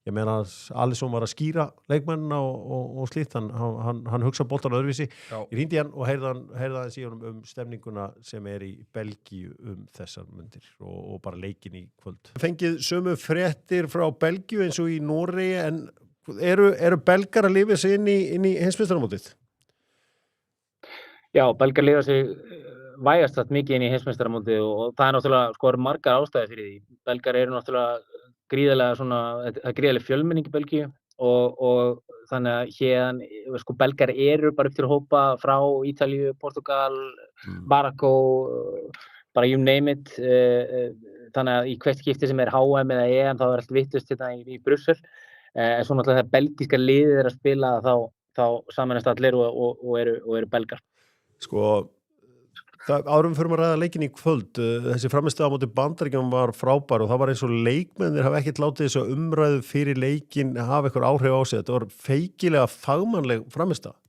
ég meina að Alisson var að skýra leikmennina og slíkt, hann hugsa boltan öðruvísi. Ég hringdi hann og heyrði hann í honum stemninguna sem í Belgíu þessar mundir og bara leikin í kvöld. Fengið sömu fréttir frá Belgíu eins og í Noregi, en eru belgar að lifa sig inn í heimsmeistaramótið? Já, belgar lifa sig vægast það mikið inn í heimsmeistaramótið og það náttúrulega margar ástæður fyrir því. Belgar eru náttúrulega gríðarlega fjölmenning í Belgíu og þannig að héðan belgar eru bara upp til að hópa frá Ítalíu, Portugal, Marokko, bara you name it, þannig að í hvert skipti sem HM eða EM þá allt vitlaust í Brussel, en svo náttúrulega þegar belgíska liðið að spila þá sameinast allir og eru belgar. Árum fyrir að ræða leikin í kvöld, þessi frammistaða á móti Bandaríkjunum var frábær og það var eins og leikmennir hafa ekkert látið þessu umræðu fyrir leikin hafa eitthvað áhrif á sig. Þetta var feikilega fagmannleg frammistaða.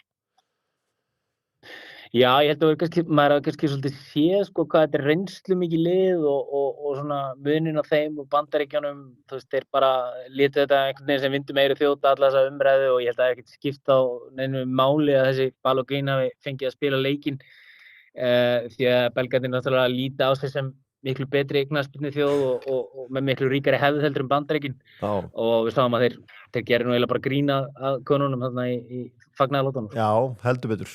Já, ég held að maður hafa kannski svolítið séð hvað þetta reynslu mikið lið og svona munin á þeim og Bandaríkjunum, þeir bara létu þetta einhvern veginn sem vindu meiri þjóta alla þessa umræðu og ég held að það ekkert skipta á neinu máli að þessi Balogun hafi fengið að spila leikinn. Því að belgarnir náttúrulega líta á sig sem miklu betri knattspyrnuþjóð og með miklu ríkari hefð heldur Bandaríkin og við sáum að þeir gerir nú eiginlega bara grína að konunum þarna í fagnaðarlátunum. Já, heldur betur.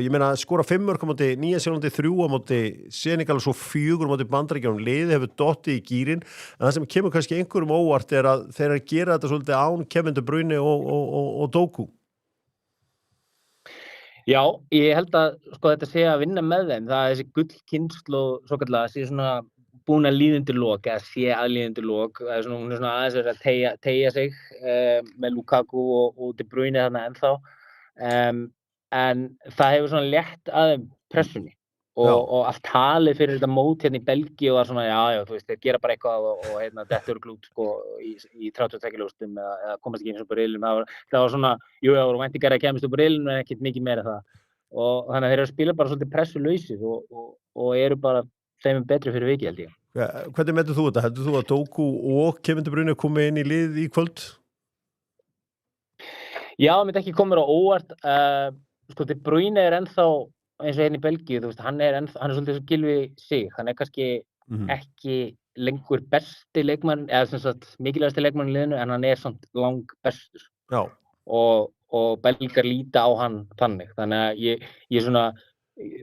Ég meina skora 5 mörk á móti Nýja-Sjálandi, 3 á móti Senegal og svo 4 á móti Bandaríkjunum. Liðið hefur dottið í gírinn, en það sem kemur kannski einhverjum óvart að þeir gera þetta svolítið án Kevin De Bruyne og Doku. Já, ég held að þetta sé að vinna með þeim. Það þessi gullkynslóð svokallaða sé svona búin að líða undir lok, eða sé að líða undir lok. Það er svona, hún er svona aðeins verið að teygja sig með Lukaku og De Bruyne þarna ennþá. En það hefur svona létt að þeim pressunni og allt talið fyrir þetta mót hérna í Belgíu var svona, þeir gera bara eitthvað og þetta eru glút í 32 ljóstum eða komast ekki eins og riðlinum. Það var svona, það voru væntingar að kemast upp riðlinum en ekkert mikið meira það. Og þannig að þeir eru að spila bara svolítið pressulausir og eru bara þeim betri fyrir vikið, held ég. Ja, hvernig metur þú þetta? Heldur þú að Doku og Kevin De Bruyne komi inn í lið í kvöld? Já, myndi ekki komið á óvart. De Bruyne ennþá eins og hérna í Belgíu, hann er svolítið svo Gylfi sig, hann er kannski ekki lengur besti leikmann, eða sem sagt mikilvægasti leikmann í liðinu, en hann samt lang bestur. Já. Og belgar líta á hann þannig. Þannig að ég svona,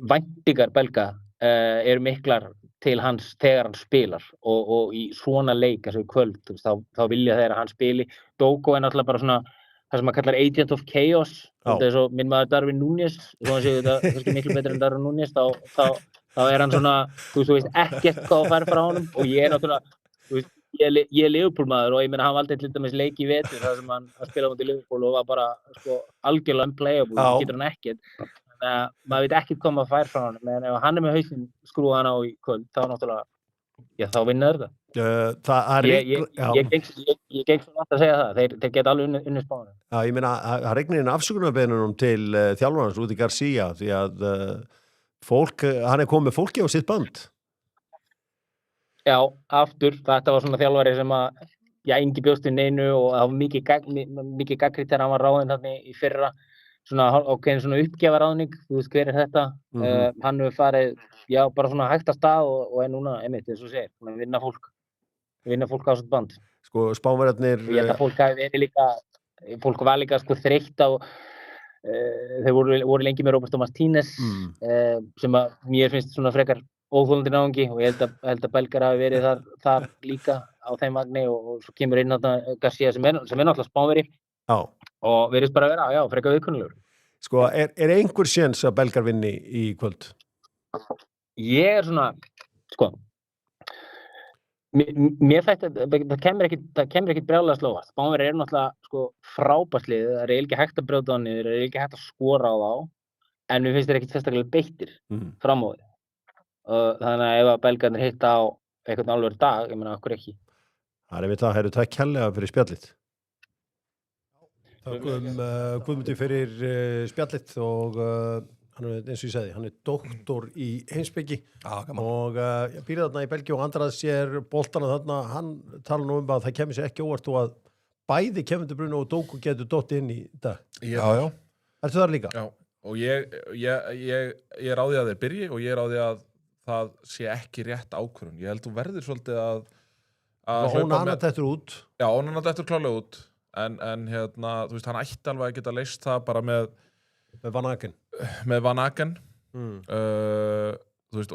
væntingar belga eru miklar til hans þegar hann spilar og í svona leik eins og í kvöld, þá vilja þeir að hann spili. Dogo náttúrulega bara svona það sem maður kallar Agent of Chaos, eins og minn maður Darwin Núñez, þó hann séu þetta kannski miklu betur en Darwin Núñez, þá hann svona, þú veist ekkert hvað að fara frá honum, og ég náttúrulega, þú veist, ég Liverpool-maður og ég meina hann valdi til dæmis leik í vetur þar sem hann spilaði mútið Liverpool og var bara sko algjörlega unplayable, það getur hann ekkert. Þannig að maður veit ekkert hvað maður fær frá honum, en ef hann með hausinn skrúa hann á í kvöld, þá náttúrulega, já, þá vinna þetta. Ég geng svo nátt að segja það, þeir geta alveg unnið Spáni. Já, ég meina, það regnir inn afsökunarbeiðnum til þjálfarans Rudi Garcia, því að hann komið með fólki á sitt band. Já, aftur, þetta var svona þjálfari sem að, já, engi bjóst við neinu og það var mikið gagnrýnt þegar hann var ráðinn þarna í fyrra, svona uppgjafaráðning, þú veist hver þetta, hann hefur farið, já, bara svona hægt að stað og núna, einmitt, eins og segir, vinna fólk á sitt band. Sko, Spánverjarnir... Ég held að fólk var líka sko þreytt á, þeir voru lengi með Roberto Martínez, sem að mér finnst svona frekar óþolandi náungi og ég held að belgar hafi verið þar líka á þeim vagni og svo kemur inn þarna Garcia sem náttúrulega Spánverji og verðist bara vera, já, frekar viðkunnulegur. Sko, er einhver séns að belgar vinni í kvöld? Ég svona, sko, mér þætti að það kemur ekkit brjálæðislega á óvart. Spánverjar náttúrulega sko frábært lið, það ekki hægt að brjóta á niður, það ekki hægt að skora á þá, en mér finnst þeir ekkit sérstaklega beittir fram á því. Þannig að ef að belgarnir hitta á einhvern alveg dag, ég meina, okkur ekki. Það einmitt það, það kærlega fyrir spjallið. Guðmundi fyrir spjallið og hann eins og ég sagði, hann doktor í heimspeki og býrði þarna í Belgíu og andrað sér boltana þarna, hann tala nú að það kemur sér ekki óvart og að bæði Kevin De Bruyne og Doku getur dottið inn í dag. Já. Ertu þar líka? Já, og ég ráði að þeir byrji og ég ráði að það sé ekki rétt ákvörðun. Ég held þú verður svolítið að Onana dettur út. Já, Onana dettur klárlega út. En hérna, þú veist, hann ætti alveg að geta leyst það bara með Van Aken. Þú veist,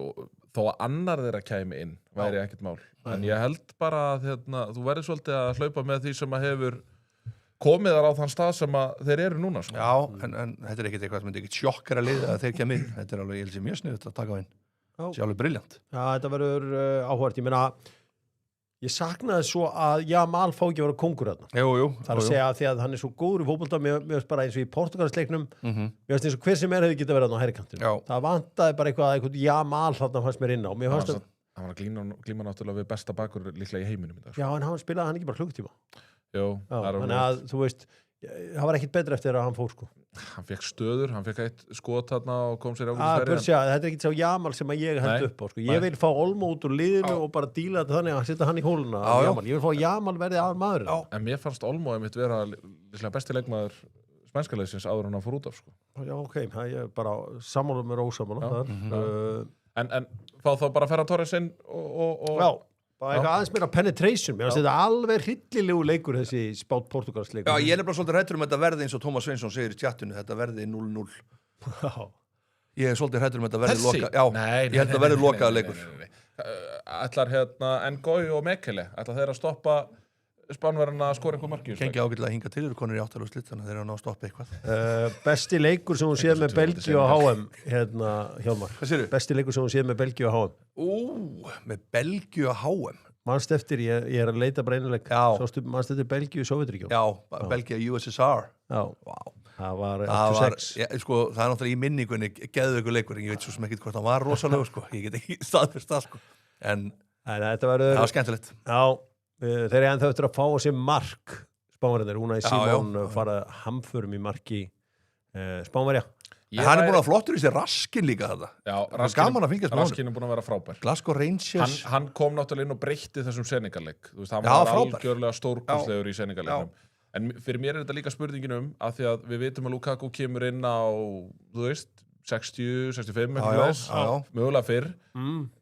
þó að annar þeirra kæmi inn, væri ekkert mál. En ég held bara að hérna, þú verður svolítið að hlaupa með því sem að hefur komið þar á þann stað sem að þeir eru núna. Sko. Já, en þetta ekkert eitthvað sem myndi ekkert sjokkar að liða að þeir kemur inn. Þetta alveg, ég held sér mjög sniðut að taka á inn. Þetta alveg brilljant. Já, þetta verður áhugavert. Ég meina, ég saknaði svo að Jamal fá ekki að vera kóngur þarna. Jú. Það að segja að því að hann svo góður í fótbolta, mér veist bara eins og í Portugalsleiknum, mér veist eins og hver sem hefði getað verið þarna á hægri-kantinu. Það vantaði bara eitthvað Jamal þarna fannst mér inn á. Hann var að glíma náttúrulega við besta bakur líklega í heiminum í dag. Já, en hann spilaði hann ekki bara klukkutíma. Jú. Þannig að, þú veist, það var ekkit betra eftir að hann fór sko. Hann fekk stöður, hann fekk eitt skot þarna og kom sér þetta er ekkit sá Jamal sem að ég held upp á sko. Ég vil fá Olmo út úr liðinu og bara díla þetta þannig að setja hann í hóluna Jamal. Ég vil fá Jamal verði að maður. En mér fannst Olmo einmitt vera besti leikmaður spænska liðsins áður hann að fór út af sko. Já, ok, það er bara sammála með ósammála En fá þá bara Ferran Torres inn og Já. Bara eitthvað aðeins meira penetration, mér finnst þetta alveg hryllilegu leikur þessi spátt Portugalsleikur. Já, ég bara svolítið hræddur þetta verði eins og Tómas Sveinsson segir í tjattinu, þetta verði 0-0. Ég svolítið hræddur þetta verði loka. Já, ég held að verði lokaða leikur. Ætlar Ngoi og Mekele, ætlar þeir að stoppa Spánverðarna að skora einhver marki? Gengi ágætlega að hinga til eru konur í 8. úrslit, þannig að þeir eru að ná að stoppa eitthvað. Besti leikur sem hún séð með Belgíu og HM, Hjálmar. Hvað segirðu? Besti leikur sem hún séð með Belgíu og HM. Með Belgíu og HM? Manst eftir, ég að leita bara einuleik. Manst eftir Belgíu og Sovjetríkjum. Já, Belgíu og USSR. Já, það var 86. Sko, það er náttúrulega í minningunni geðveikur leikur, en ég veit svo sem ekkert hvort hann var rosalegur, sko. Ég get ekki staðfest það, sko. En það var skemmtilegt. Já. Þeir eru ennþá eftir að fá sér mark Spánverjarnir, Unai Simón fara hamförum í marki Spánverja. Hann er búin að flottur í sér Raskin líka þetta. Já, Raskin er búin að vera frábær. Glasgow Rangers. Hann kom náttúrulega inn og breytti þessum Senegal-leik. Þú veist, hann var algjörlega stórkostlegur í Senegal-leiknum. En fyrir mér er þetta líka spurningin að því að við vitum að Lukaku kemur inn á, þú veist, 60, 65 mögulega fyrr.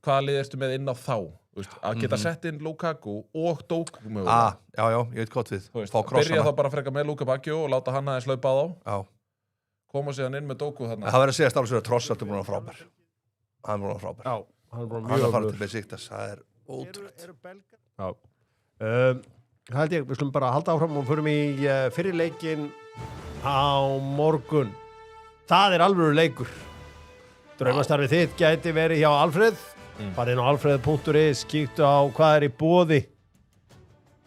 Hvaða lið ertu með inn á þá? Þú veist, að geta sett inn Lukaku og Doku mögulega. Já, ég veit gott við. Þú veist, Fá byrja krossana. þá bara frekar með Luka Baggio og láta hann aðeins hlaupa á þá. Já. Koma síðan inn með Doku þarna. Það verður að segja staflis að Trossard búin að vera frábær. Hann er búin að vera frábær. Já, hann er bara Hann er að fara mjög til Besiktas. Það er ótrúlegt. Já. Held ég, við slum bara halda áfram og förum í fyrir leikinn á morgun. Það er alvöru leikur. Draumastarfið þitt gæti verið hjá Alfreð. Farið inn á alfreð.is, kíktu á hvað er í boði.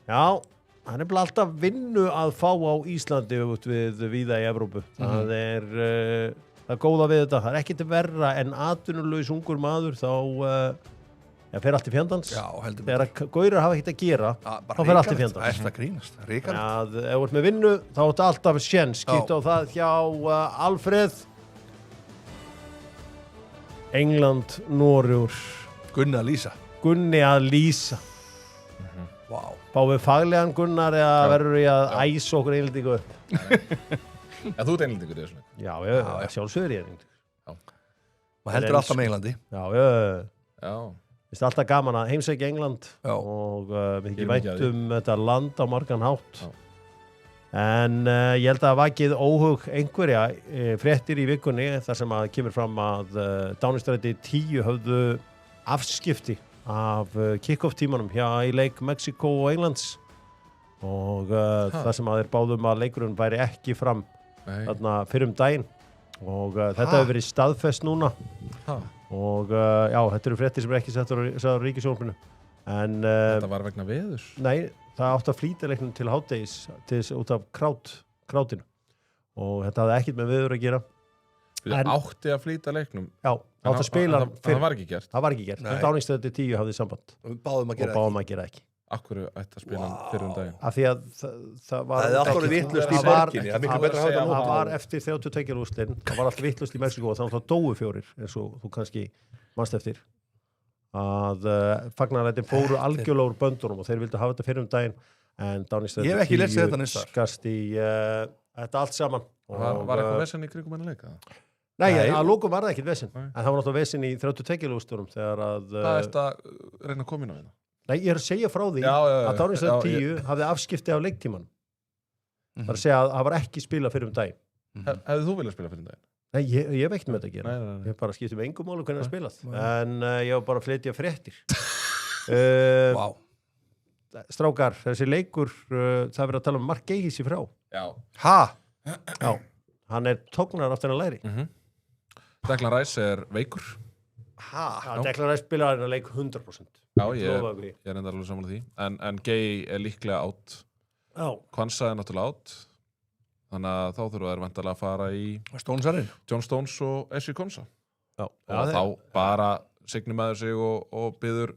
Já, hann er bara alltaf vinnu að fá á Íslandi út við víða í Evrópu. Það er það góða við þetta. Það er ekkert verra en atvinnulaus ungur maður þá fer allt í fjandans. Já, heldur Þegar gaurar hafa ekkert að gera, þá fer allt í fjandans. Það er það grínast. Ríkar. Ef þú ert með vinnu, þá ert alltaf sjens. Kíktu á það hjá Alfreð. England, Noregur. Gunnar Lísa. Gunni að lýsa. Vá. Fáum við faglegan Gunnar eða verður ég að æsa okkur einlendingu upp? En þú ert einlendingur í þessu leik. Já, sjálfsögur ég einlendingu. Og heldur alltaf með Englandi. Já. Vist alltaf gaman að heimsækja England og við ekki vænt þetta land á margan hátt. Já. En ég held að vakið óhug einhverja fréttir í vikunni þar sem að kemur fram að Dánistræti 10 höfðu afskipti af kick-off tímanum hjá í leik Mexiko og Englands og þar sem að þeir báðum að leikurinn væri ekki fram þarna fyrir daginn og þetta hefur verið staðfest núna og já, þetta eru fréttir sem er ekki settur á ríkissjónvarpinu en Þetta var vegna veðurs. Nei, það átti að flýta leiknum til hádegis út af krátinu og þetta hafði ekkert með veður að gera. Átti að flýta leiknum. Já, átti að spila hann Það var ekki gert. Það var ekki gert. Dánistræti 10 hafði samband Við báðum að og báðum að gera ekki. Akkur ætti að spila hann fyrir daginn. Af því að það var... Það er alltaf vitlaust í það var- borginni. Það er miklu betra að hafa þetta Það var eftir 32 úrslitin, það var allt vitlaust í Mexiko og þannig að dóu 4 eins og þú kannski manst eftir að fagnarættin fóru algjörlega úr böndunum og þeir vildu hafa þetta fyrir daginn en Dánistræti 10 Ég hef ekki lesið þetta neins staðar. skast í þetta allt saman. Var eitthvað vesen í krigum en leika? Nei, Nei. að lókum var það ekkert vesinn, Nei. en það var náttúrulega vesinn í 32 úrslitunum þegar að... Hvað er þetta reyna að koma inn á hérna? Nei, ég er að segja frá því Já, að Dánistræti já, 10 hafði afskipti af leiktímanum. Það er að segja að það var ekki spila fyrir daginn. Hefði þú viljað spila fyrir daginn? Nei, ég hef ekkert með þetta að gera. Nei. Ég hef bara skiptið með engum máli hvernig það spilað. En ég var bara að flytja fréttir. Vá. Strákar, þessi leikur, það er verið að tala um Mark Gehis í frá. Já. Ha? Já. Hann er tóknar aftur en að læri. Declan Rice er veikur. Ha? Já, Declan Rice spilar hann að leik 100%. Já, ég lofa því. er enda alveg saman því. En Gay er líklega átt. Já. Kwanza er náttúrulega átt. Þannig að þá þurfa þær vantarlega að fara í Stónsarinn? John Stones og Esri Konsa. Já. Og þá bara signum maður sig og byður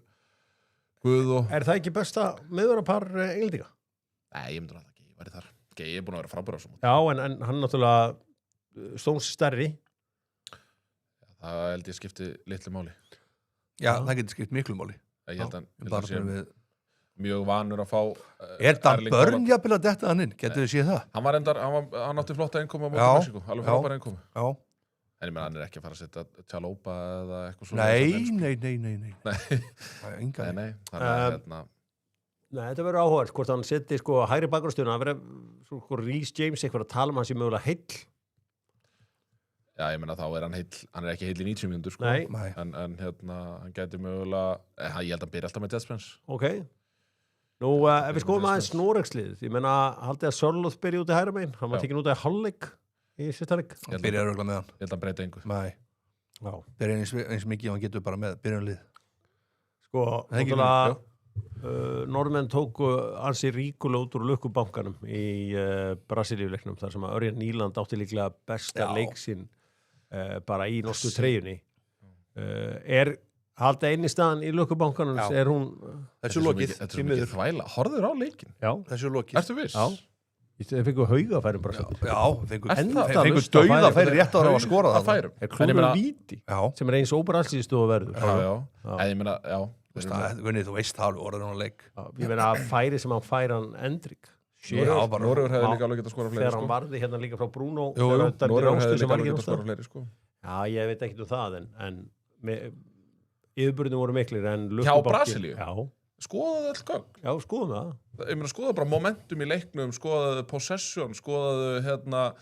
Guð og... Er það ekki besta meðverðarpar englendinga? Nei, ég myndur að það ekki væri þar. Gay er búin að vera frábæra á svo. Já, en hann náttúrulega Stones stærri. Það held ég skipti litlu máli. Já, það getur skipt miklu máli. Ég held að Bara sé við... mjög vanur að fá... Er það Erling Haaland. börnjafnil að detta hann inn? Getur þið séð það? Hann átti flotta einkomi á móti Já, Mexiko. Alveg já. frábæra einkomi. Já. En ég menn, hann er ekki að fara að setja Tjalópa eða eitthvað svona. Nei. Það er enga. Nei. Þannig að hérna... Nei, þetta verður áhugavert hvort hann seti sko hægri bakgrunnstöðuna. Það verður sko Reece James eitthvað að tala um hann sem mögulega heill. Já, ég menna þá er hann heill, hann er ekki heill í 90 mínútur sko. Nei. En hérna, hann gæti mögulega, ég held að hann byrja alltaf með Jets Spence. Ok. Nú, ef við skoðum aðeins Noregsliðið, ég menna, haldið að Sörlóð byrja út í hægra megin. Hann var tekinn út í hálfleik í sérsta leik. Það byrjar örugglega með hann. Ég held að hann breyta engu. Nei. Já. Byrjar eins mikið og hann getur bara með byrjunlið. Sko, Það er ekki náttúrulega Norðmenn tóku ansi ríkulega út úr lukkubankanum í Brasilíuleiknum þar sem að Örjan Nýland átti líklega besta leik sinn bara í norsku treyjunni. Er halda einn í staðan í lukkubankanum, er hún... Þessu lokið. Þetta er svo mikið þvæla. Horfður á leikin? Já. Þessu lokið. Ertu viss? Já. Þeir fengu haugafærum bara satt. Já, fengu Endalaust dauða að færi rétt ára að skora það. það. Er klúður víti Já. sem er eins óbralsíðstu að verður. Já. En ég meina, já. Gunni, þú veist það alveg orðið hún að leik. Ég meina að færi sem hann fær hann Endrik. Noregur hefði líka alveg getað skorað fleiri, Þegar hann varði hérna líka frá Bruno. Noregur hefði líka alveg getað skorað fleiri, sko. Já, ég veit ekki um það, en yfirburðin voru miklir en Hjá Brasilíu? Já, Skoðaðu öll gögn. já, skoðum það. Ég meina, skoðaðu bara momentum í leiknum, skoðaðu possession, skoðaðu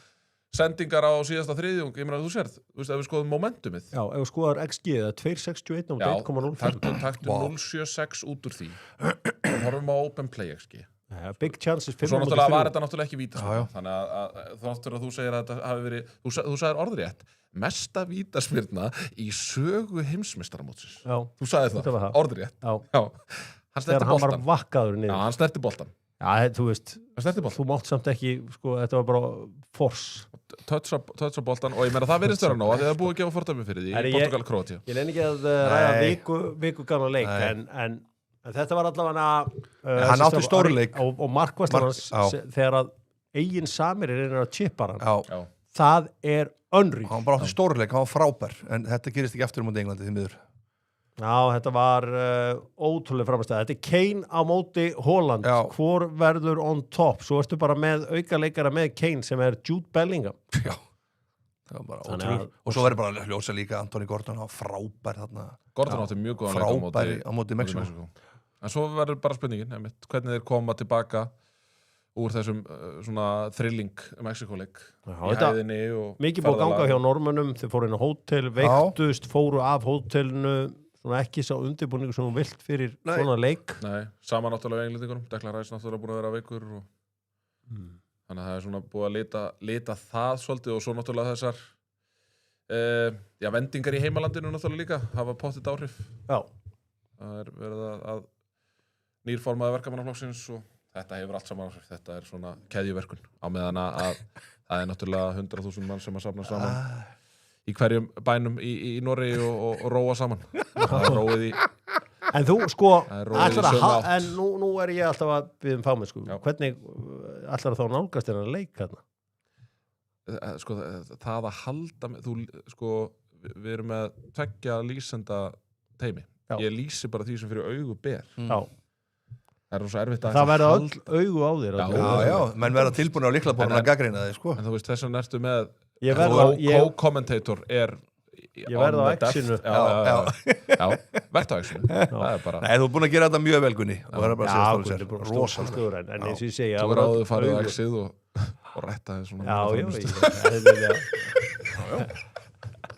sendingar á síðasta þriðjung. Ég meina, þú sérð, ef við skoðum momentumið. Já, ef þú skoðar XG, það er 2,61 á 1,05. Taktu 0,76 út úr því. Horfum á open play XG. Big chances Og 5 svo náttúrulega var þetta náttúrulega ekki vítaspyrna. Já. Þannig að þáttur að þú segir að þetta hafi verið, þú sagðir orðrétt, mesta vítaspyrna í sögu heimsmeistaramótsins. Já, Þú sagði Þetta var það, það. orðrétt. já. Já. Hann Þegar snerti hann var boltan. vakkaður Já, niður. hann snerti boltan. Já, þú veist, Hann snerti boltan. þú mátt samt ekki, sko, þetta var bara force. Touch á boltan og ég meina það virðist vera nóg að þið hafa búið að gefa fordæmi fyrir því Herri, í Portugal-Króatía. Ég leini ekki að ræða Nei. viku gamla leik, Nei. en þetta var allavega hann átti stórleik. og markvæslan hans já. þegar að eigin samir er að chippa hann. Já, Það er unreal. hann bara átti stórleik, hann var frábær en þetta gerist ekki aftur mútið Englandi því miður. Já, þetta var ótrúlega framstæð. Þetta er Kane á móti Holland. Já. Hvor verður on top? Svo ertu bara með aukaleikara með Kane sem er Jude Bellingham. Já, það var bara Þannig ótrúlega. að- Og svo verður bara að ljósa líka Anthony Gordon, hann var frábær þarna. Gordon átti mjög góðan leik Frábær á móti Mexiko. En svo verður bara spurningin, einmitt, hvernig þeir koma tilbaka úr þessum svona thrilling Mexiko-leik Já, í þetta- hæðinni og Mikið búið að ganga ferðalag. hjá normönnum. Þeir fóru inn á hótel, veiktust, fóru af hótelinu. Svona ekki sá undirbúningu sem þú vilt fyrir Nei. svona leik. Nei, sama náttúrulega englendingunum, Declan Rice náttúrulega búin að vera veikur og þannig að það er svona búið að lita það svolítið og svo náttúrulega þessar vendingar í heimalandinu náttúrulega líka hafa pottitt áhrif. Já, Það er verið að nýrformaði verkamannaflokksins og þetta hefur allt saman áhrif. Þetta er svona keðjuverkun á meðan að það er náttúrulega 100.000 mann sem að safna saman í hverjum bænum í Noregi og róa saman. Það er róið í en þú sko Það er róið í ætlar að sömu átt. en nú er ég alltaf að byggja fámið sko. Já. Hvernig ætlar þá nálgast þennan leik hérna? sko, það að halda með, við erum með tveggja lýsenda teimi. Já. Ég lýsi bara því sem fyrir augu ber. Já. Það er svo erfitt að Það verða halda- öll augu á þér. Já, Já, menn verða tilbúin á líklaborðinu að gaggrina þig, sko. En þú veist, þess vegna ertu með Ég verð co-commentator er Ég verð á on the X-inu. depth. Já, verð á X-inu. Það er bara Nei, þú er búin að gera þetta mjög vel, Gunni. Og það er bara að segja Já, stóri sér. rosalega stór en eins og ég segja Þú er áður farið á X-ið og rætta þið svona Já, já,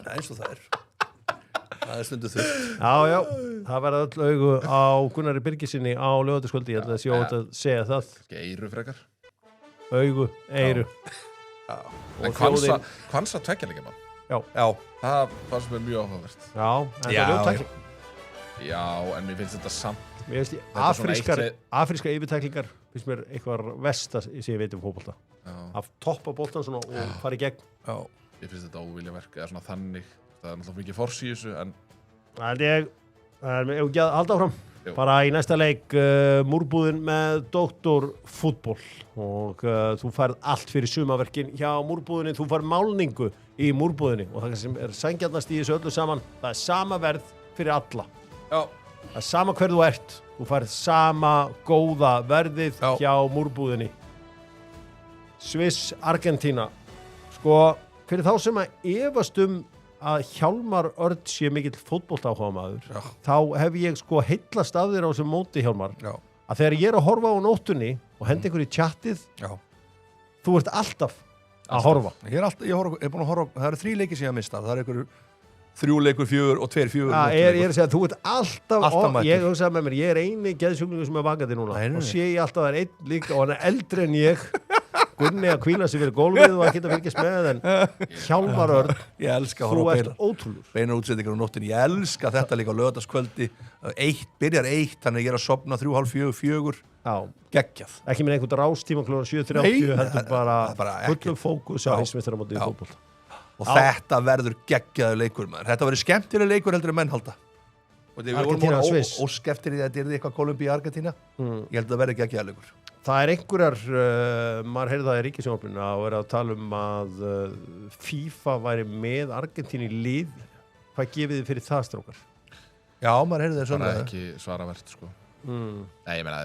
Nei, eins og það er. Það er stundu þurft. já, það verða öll augu á Gunnari Birgisinni á lögataskvöldi, ég held að sjá að segja það, Eiru frekar. augu, eyru En þjóðin- Kvansa tveggjarleikja mann. Já, Það fannst mér mjög áhugavert. Já, en það Já, er ljóttækling. Já, en mér finnst þetta samt. Mér finnst Þetta er svona afrískar yfirtæklingar finnst mér eitthvað versta sem ég veit um fótbolta. Já, Að toppa boltan svona og fara í gegn. já. mér finnst þetta óvilja verk eða svona þannig. Það er náttúrulega mikið fórs í þessu, en Það held ég, það er með ekki að halda áfram. Jú. Bara í næsta leik, múrbúðin með Dr. Fútból og þú færð allt fyrir sumaverkin hjá múrbúðinni, þú færð málningu í múrbúðinni og það sem er sængjarnast í þessu öllu saman, það er sama verð fyrir alla. Já, Það er sama hver þú ert, þú færð sama góða verðið Já. hjá múrbúðinni. Sviss, Argentína. Sko, fyrir þá sem að efast að Hjálmar Örn sé mikill fótboltaáhugamaður, Já. þá hef ég sko heitlast af þér á þessum móti, Hjálmar, já, að þegar ég er að horfa á nóttunni og hendi einhver í tjattið, já. þú ert alltaf að horfa. Ég er búin að horfa, það eru 3 leikir sem ég að mista. Það er einhver 3 leikur 4 og 2 4. Ja, ég er að segja að þú ert alltaf Alltaf ég mættur. hugsaði með mér, ég er eini geðsjúklingur sem er vakandi núna Nei, nei, og nei. sé ég alltaf að það er einn líka og hann er eldri en ég Gunni að hvíla sig fyrir gólfið og að geta fylgjast með en Hjálmar Örn, Ég elska að þú horfa á ert ótrúlur. beinar útsendingar á nóttinni. Ég elska þetta líka á laugardagskvöldi. Byrjar 1, þannig að ég er að sopna 3, 3:30, 4. Já, Geggjað. ekki með einhvern rástíma klóðan 7:30 Nei, heldur það bara er bara fullum fókus á Já. heimsmeistaramótið í Já. fótbolta. Og Já. þetta verður geggjaður leikur, maður. Þetta verður skemmtileg leikur heldur en menn halda. Og þegar við vorum Argentína, að Sviss. ósk eftir því að þetta er eitthvað Kolumbía, Argentína. Ég held að það verður geggjaður leikur. Það er einhverjar, maður heyrði það í ríkisjónvarpinu og er að tala að FIFA væri með Argentínu í lið. Hvað gefið þið fyrir það, strákar? Já, maður heyrði það það er svona. ekki svaravert, sko. Nei, ég meina,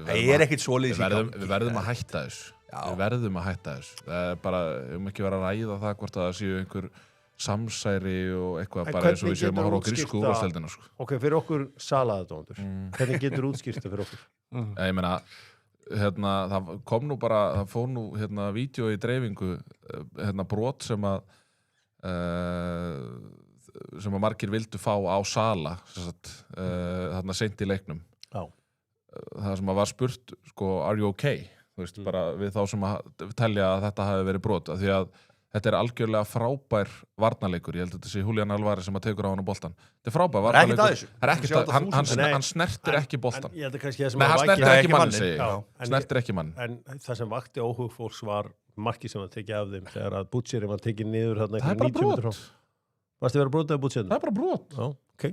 Það er ekkit svoleiðis í gangi. við verðum að hætta þessu. Já. Við verðum að hætta þessu. Það er bara, við höfum ekki verið að ræða það hvort að það séu einhver samsæri og eitthvað En bara eins og hvernig við séum að horfa á geturðu grísku útskýrt það? úrvalsdeildina sko. Ok, fyrir okkur salaðadóndur. Hvernig getur útskýrt það fyrir okkur? Ég meina, það kom nú bara, það fór nú vídeo í dreifingu, brot sem að margir vildu fá á sala þarna seint í leiknum. Já. Það sem að var spurt, sko, are you okay? Þú veist, bara við þá sem að telja að þetta hafi verið brot, af því að þetta er algjörlega frábær varnarleikur. Ég held að þetta sé Julián Alvarez sem að tekur á hann á boltan. Þetta er frábær varnarleikur. Það er ekkert að þessu. Það er ekkert að, hann snertir ekki boltan. Ég held að kannski það sem Nei, hann að snertir ekki mann, manninn. segi ég. Já, Snertir ekki mann. En það sem vakti óhug fólks var markið sem var tekið af þeim þegar að Butcheri var tekið niður þarna Það er bara 90 metra brot. frá. Varstu verið að brota af Butcheri? Það er bara brot. Já, ok.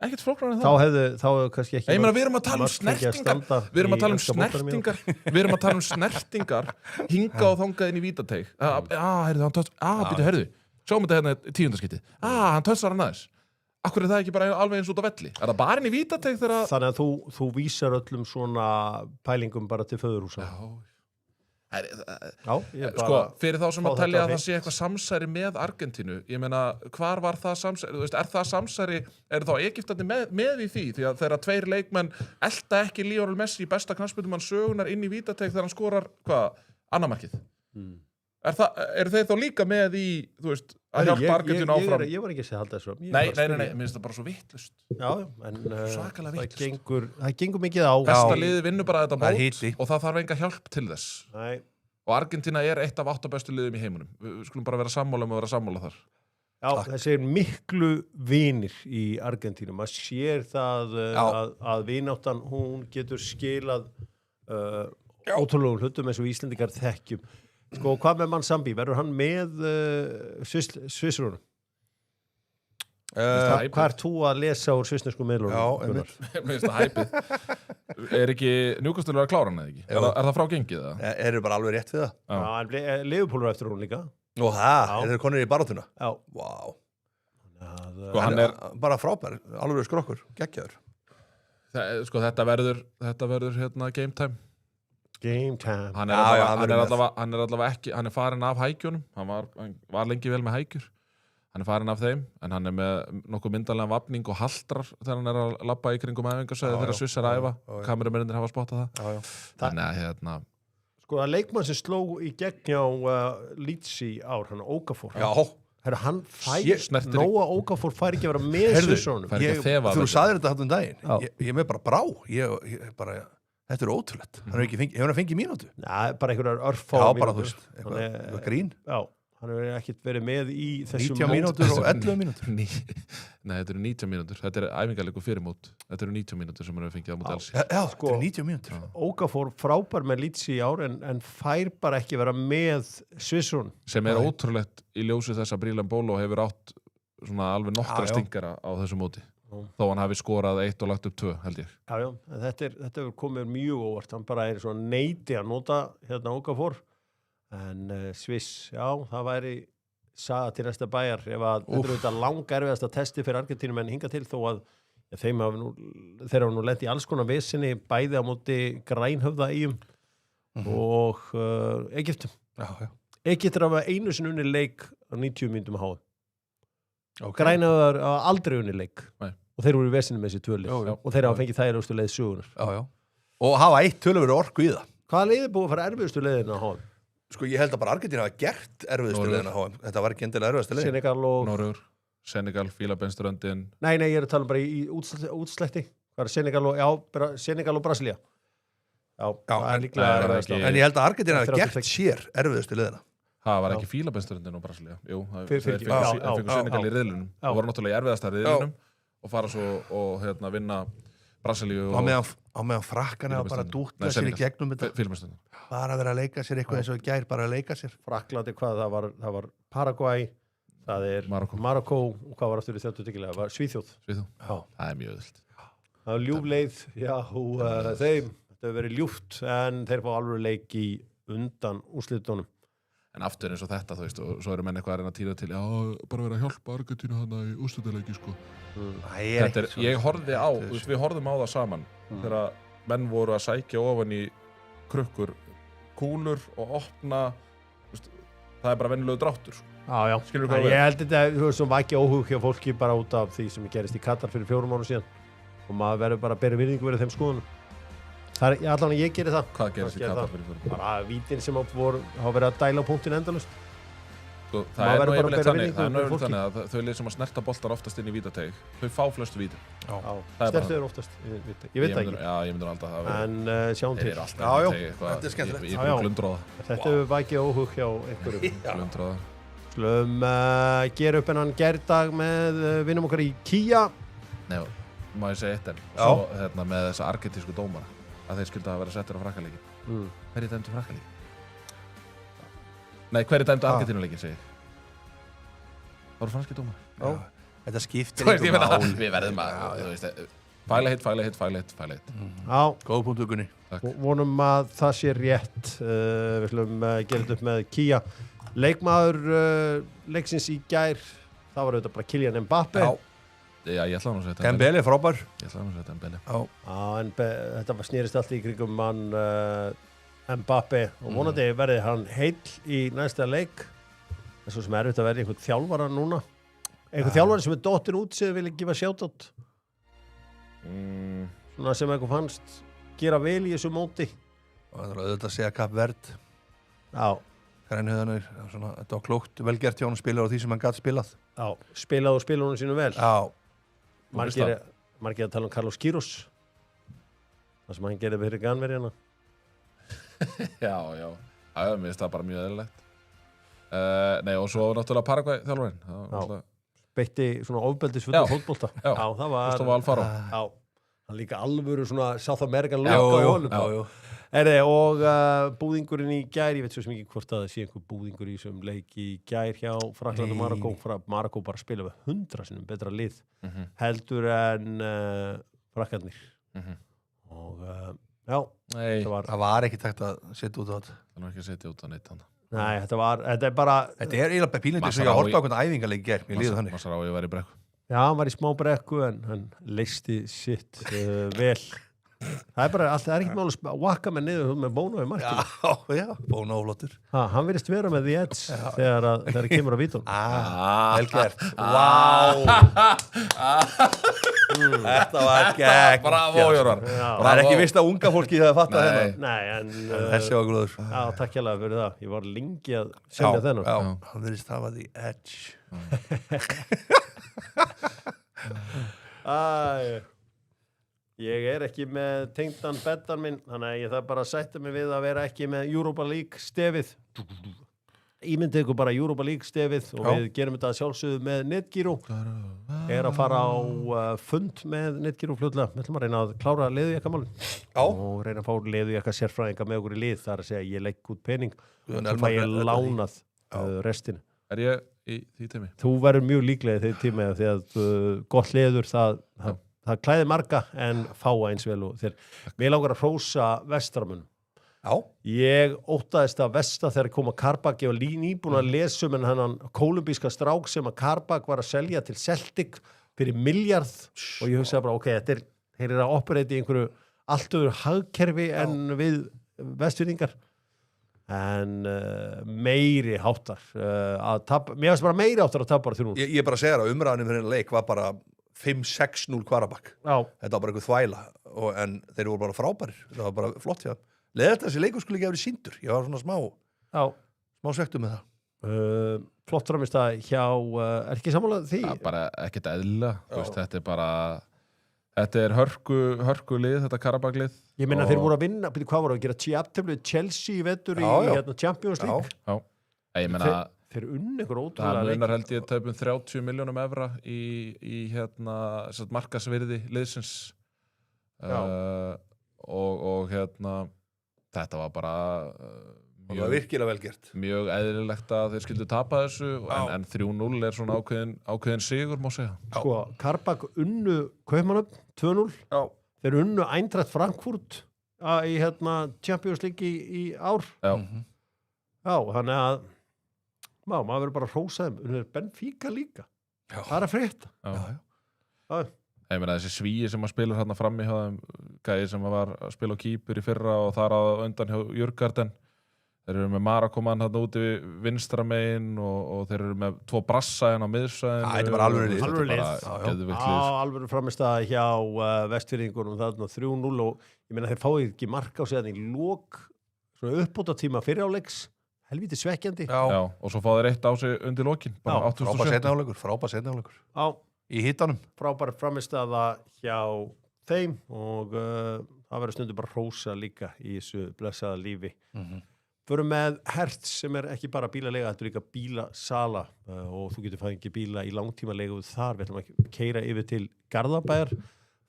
Ekkert flóknar en Þá það. hefðu kannski ekki... Ég meina, við erum að tala um mark fengið að snertingar. standa Við erum að í tala um enska boltanum í snertingar. Við erum að tala um snertingar. Hinga og þangað inn í vítateig. Heyrðu, hann töst... Býtu, heyrðu. Sjáum þetta í 10. skiptið. Hann töstar hann aðeins. Akkur er það ekki bara alveg eins út á velli? Er það bara inn í vítateig þegar... Þannig að þú vísar öllum svona pælingum bara til föðurhúsa. Já, ég Sko, bara... fyrir þá sem fá að telja þetta á að það hreint. sé eitthvað samsæri með Argentínu, ég meina, hvar var það samsæri, þú veist, er það samsæri, eru þá Egyptandi með í því, því að þegar 2 leikmenn elta ekki Lionel Messi, besta knattspyrnumann sögunar inn í vítateig þegar hann skorar, annamarkið? Eru þeir þá líka með í, þú veist, að hjálpa Argentínu áfram? Ég var ekki að segja halda þessu. Nei, mér finnst það bara svo vittlust. Já, en Svakalega það gengur mikið á. Besta liðið vinnur bara þetta Það er mót hiti. og það þarf enga hjálp til þess. Nei. Og Argentína er eitt af 8 bestu liðum í heiminum. Við skulum bara vera sammála um að vera sammála þar. Já, þessi er miklu vinir í Argentínu. Maður sér það að vináttan, hún getur skilað ótrúlegum hlutum eins og Íslendingar þekkjum. Sko, hvað með mann Sambi? Verður hann með Svissrúnum? Hvað er þú að lesa úr svissnesku miðlunum? Já, einmitt. Mér finnst það hæpið. Er ekki Newcastle að klára hann eða ekki? Er það frá gengið það? Eru bara alveg rétt við það? Já, en Liverpool er eftir hún líka. Og það, eru konur í baráttuna? Já. Vá. Sko, hann er, Bara frábær, alveg skrokkur, geggjaður. sko, þetta verður game time. Game time. Hann er allavega ekki, hann er farin af hækjunum. Hann var lengi vel með hækjur. Hann er farin af þeim, en hann er með nokkuð myndarlega vafning og haldrar þegar hann er að labba í kringum æfingarsvæði þegar Svissar æfa. Kamerumennir hafa spottað það. Þannig að Sko, að leikmann sem sló í gegn hjá Leeds í ár, hann Okafor. Já. Herra, hann fær, Nóa Okafor fær ekki að vera með Svissrónum. fær ekki að þefa Þú þetta. sagðir þetta hann daginn. Já. Ég með bara brá. Ég bara, þetta er ótrúlegt. Hefur hann fengið mínútu? Já, bara einhverjar örfá Já, bara þú veist, eitthvað grín. Já, hann hefur ekkert verið með í þessum 90 mínútur og 11 mínútur. Nei, þetta eru 90 mínútur. Þetta er æfingarleikur fyrir mót. Þetta eru 90 mínútur sem hann hefur fengið á móti Elsi. Já, sko, 90 mínútur. Okafor frábær með Leeds í ár en fær bara ekki vera með Svissrún. Sem er ótrúlegt í ljósi þess að Brílan Bólo hefur átt svona alveg nokkra stingara á þessu móti. Þó hann hafi skorað 1 og lagt upp 2, held ég. Já, en þetta hefur komið mjög óvart. Hann bara er svona neiti að nota Okafor. En Sviss, já, það væri saga til næsta bæjar ef að þetta er auðvitað langerfiðasta testi fyrir Argentínum en hinga til þó að þeir hafa nú lent í alls konar vesinni bæði á móti grænhöfðaeyjum og Egyptum. Egyptur hafa einu sinni unni leik á 90 mínútum að háa. Grænhöfðar hafa aldrei unni leik. Nei. Og þeir voru í vesinni með þessi tvöli og þeir hafa fengið þægilegustu leið sögunar. Já. Og hafa eitt töluveri orku í það. Hvaða leið er búið að fara erfiðustu leiðina að háa? Sko, ég held að bara Argentína hafa gert erfiðustu leiðina HM. Þetta var ekki endilega erfiðustu leiðin. Senegal og... Noregur, Senegal, Fílabeinsströndin. Nei, ég er að tala bara í útslætti. Hvað er Senegal og Brasilia. Já, það er líklega erfiðast. En ég held að Argentína hafa gert sér erfiðustu leiðina. Það var ekki Fílabeinsströndin og Brasilia. Jú, þeir fengu Senegal í riðlunum. Það voru náttúrulega í erfiðasta riðlunum og fara svo og vinna Brasilíu og á meðan frakkan hafa bara dútlað sér í gegnum þetta. Bara vera að leika sér eitthvað eins og gær, bara að leika sér. Frakklandi hvað, það var Paraguay, það er Marokko og hvað var aftur í þjóttutíkilega, það var Svíþjóð. Það er mjög öðvöld. Það var ljúfleið, já, þeim, þetta hefur verið ljúft en þeir fá alveg leik í undan úrslitunum. En aftur eins og þetta, þú veist, og svo eru menn eitthvað að reyna að týra til, já, bara vera að hjálpa Argentínu hana í úrslitaleiki, sko. Ég horfði á, þú veist, við horfðum á það saman þegar menn voru að sækja ofan í krukkur, kúlur og opna, þú veist, það er bara venjulegu dráttur, sko. Já. Skilurðu hvað Ég held þetta, þú veist, sem vakið óhug hjá fólki bara út af því sem gerist í Katar fyrir 4 mánuðum síðan og maður verður bara að bera virðingu verið þeim skoðunum. Það er, allan að ég geri það. Hvað gerist í Gera Katar það. fyrir fyrir? Bara vítin sem hafa verið að dæla á punktin endalaust. Sko, Maður það er verður nú bara að yfirleitt bera þannig, virðingu það er nú fyrir yfirleitt fólki. þannig að þau lið sem að snerta boltar oftast inn í vítateig, þau fá flestu vítin. Já, Það er bara stertu eru oftast. Ég veit það ekki. Já, ég myndur alltaf að það En sjáum Þeir til. eru alltaf Já, já, í vítateig, eitthvað, þetta er skemmtilegt. Í Já, einhverju já. glundróða. Þetta hefur vakið óhug hjá einhverjum. Glundróða. Slum gera upp hennan gerðdag með vinnum okkar í Kia. Nei, má ég segja eitt enn. Já. Svo með þessa argentísku dómara, að þeir skildu að vera settir á frakkaleikin. Hverju dæmdu frakkaleikin? Nei, hverju dæmdu argentínuleikin, segi ég? Það voru franski dómar. Já. Þetta skiptir Þú veist, ég engu meina, máli. við verðum að, þú veist, fæla hitt. Já, Góð punktu, Gunni. vonum að það sé rétt. Við slum gera þetta upp með Kia. Leikmaður leiksins í gær, það var auðvitað bara Kylian Mbappe. Já. Já, ég ætlaði nú að segja þetta. Dembele, frábær. Ég ætlaði nú að segja þetta Dembele. Já. En þetta snýrist allt í kringum mann Mbappe og vonandi verði hann heill í næsta leik. Það er svo sem erfitt að verði einhvern þjálfara núna. Einhvern þjálfari sem er dottin út sem vil ekki gefa shoutout. Svona sem eitthvað fannst gera vel í þessu móti. Og það er auðvitað að segja Kapp Verd. Já, Grænhöðanir, þetta var klókt, vel gert hjá hann spilar á því sem hann gæti spilað. já, spilað og spilunum sínum vel. Já. Margir að tala um Carlos Queiroz. Það sem hann gerði fyrir Ganverjana. Já, mér finnst það bara mjög eðlilegt. Nei, og svo náttúrulega Paraguay þjálfarinn. Beitti svona ofbeldisfulla Já. fótbolta. Já, það var... Gustavo Alfaro. Já, hann líka alvöru svona South American Já, look á jú, honum. já, jú. Og búðingurinn í gær, ég veit svo sem ekki hvort að það sé einhver búðingur í þessum leik í gær hjá Frakkland og Marokko. Marokko bara spila við 100 sinnum betra lið heldur en Frakkarnir. Og já, Nei, Það var ekki takt að setja út á þetta. það er nú ekki að setja út á neitt hann. nei, þetta er bara, Þetta er eiginlega pínlítið sem ég Masraoui. horfði á hvernig æfingarleik ger. Mér líður þannig. Masraoui var í brekku. já, hann var í smá brekku en hann leisti sitt vel. Það er bara, það er ekki mál að wakka með niður með Bono í markinu. Já, bóna oflóttur. Hann virðist vera með the edge þegar það kemur á vítum. Vel gert. Vá. Þetta var gegn. Bravo, Jórar. Það er ekki vist að unga fólki það að fatta Nei. þennan. Nei, en Þessi var glöður. já, takk hérlega fyrir það. Ég var lengi að semja þennan. Já, hann verðist hafa the edge. Ég er ekki með tengdan beddan minn, þannig að ég þarf bara að sætta mig við að vera ekki með Europa League stefið. Ímyndið ykkur bara Europa League stefið og við gerum þetta sjálfsögðu með Netgyro. Er að fara á fund með Netgyro fljótlega. Við ætlum að reyna að klára leðujakkamálin. Já. Og reyna að fá leðujakka sérfræðinga með okkur í lið. Það er að segja að ég legg út pening og Elmar svo fæ ég þetta lánað restinu. Er ég í því teimi? Þú verður mjög líklega í þeir tíma því að gott leður það klæði marga en fáa eins vel og þér. Mér langar að hrósa Vestramunum. Já. Ég óttaðist að Vesta þegar kom að Karbak, ég var nýbúin að lesa hennan kólumbíska strák sem að Karbak var að selja til Celtic fyrir miljard og ég hugsaði bara, ok, þeir eru að operate í einhverju allt öðru hagkerfi en við vestfirðingar. En meiri háttar að tapa, mér finnst bara meiri háttar að tapa bara 3-0. Ég er bara að segja það að umræðanum fyrir hennar leik var bara 5-6-0 Kvarabak. Já, Þetta var bara eitthvað þvæla en þeir voru bara frábærir. Það var bara flott hjá þeim. Leðast þessi leikur skulle ekki hafa verið sýndur. Ég var svona smá svektu með það. Flott framist að hjá, er ekki sammála því? Já, bara ekkert eðlilega. Þú veist, þetta er bara... Þetta er hörku lið, þetta Karabag-lið. Ég meina þeir voru að vinna, hvað voru að gera tjaftöflu Chelsea í vetur í Champions League? Já. Ég meina... Þeir unni ykkur Það ótrúlega munar held ég tæpum 30 milljónum evra í markasvirði liðsins. Og þetta var bara Það var virkilega vel gert. mjög eðlilegt að þeir skildu tapa þessu en 3-0 er svona ákveðin sigur, má segja. Sko, Karbak unnu Kaupmannöfn 2-0. Já. Þeir unnu Eintracht Frankfurt í Champions League í ár. Já. Já, þannig að maður verður bara að hrósa þeim. Unnur Benfica líka. Já. Það er að frétta. Já. Ég meina þessi svíi sem að spila hérna frammi hjá þeim, gæði sem var að spila á Kýpur í fyrra og þar á undan hjá Jörgarden, Þeir eru með Marakoman þarna úti vinstra megin og þeir eru með 2 brassa á miðsvæðinu. Þetta var alvöru lið. Alvöru lið. Geðveikt lið. Alvöru framistæða hjá Vestfirðingunum þarna 3-0 og ég meina þeir fáið ekki mark á sig í lok svona uppbóta tíma fyriráleiks helviti svekkjandi. Já, og svo fá þeir 1 á sig undir lokin. Frábær seinni hálfleikur. Í hitanum. Frábær framistæða hjá þeim og það verður stundum bara hrósa líka í þessu blessaða lífi. Förum með Hertz sem ekki bara bílalega, þetta líka bílasala og þú getur fæðið bíla í langtímalegu þar. Við ætlum að keyra yfir til Garðabæjar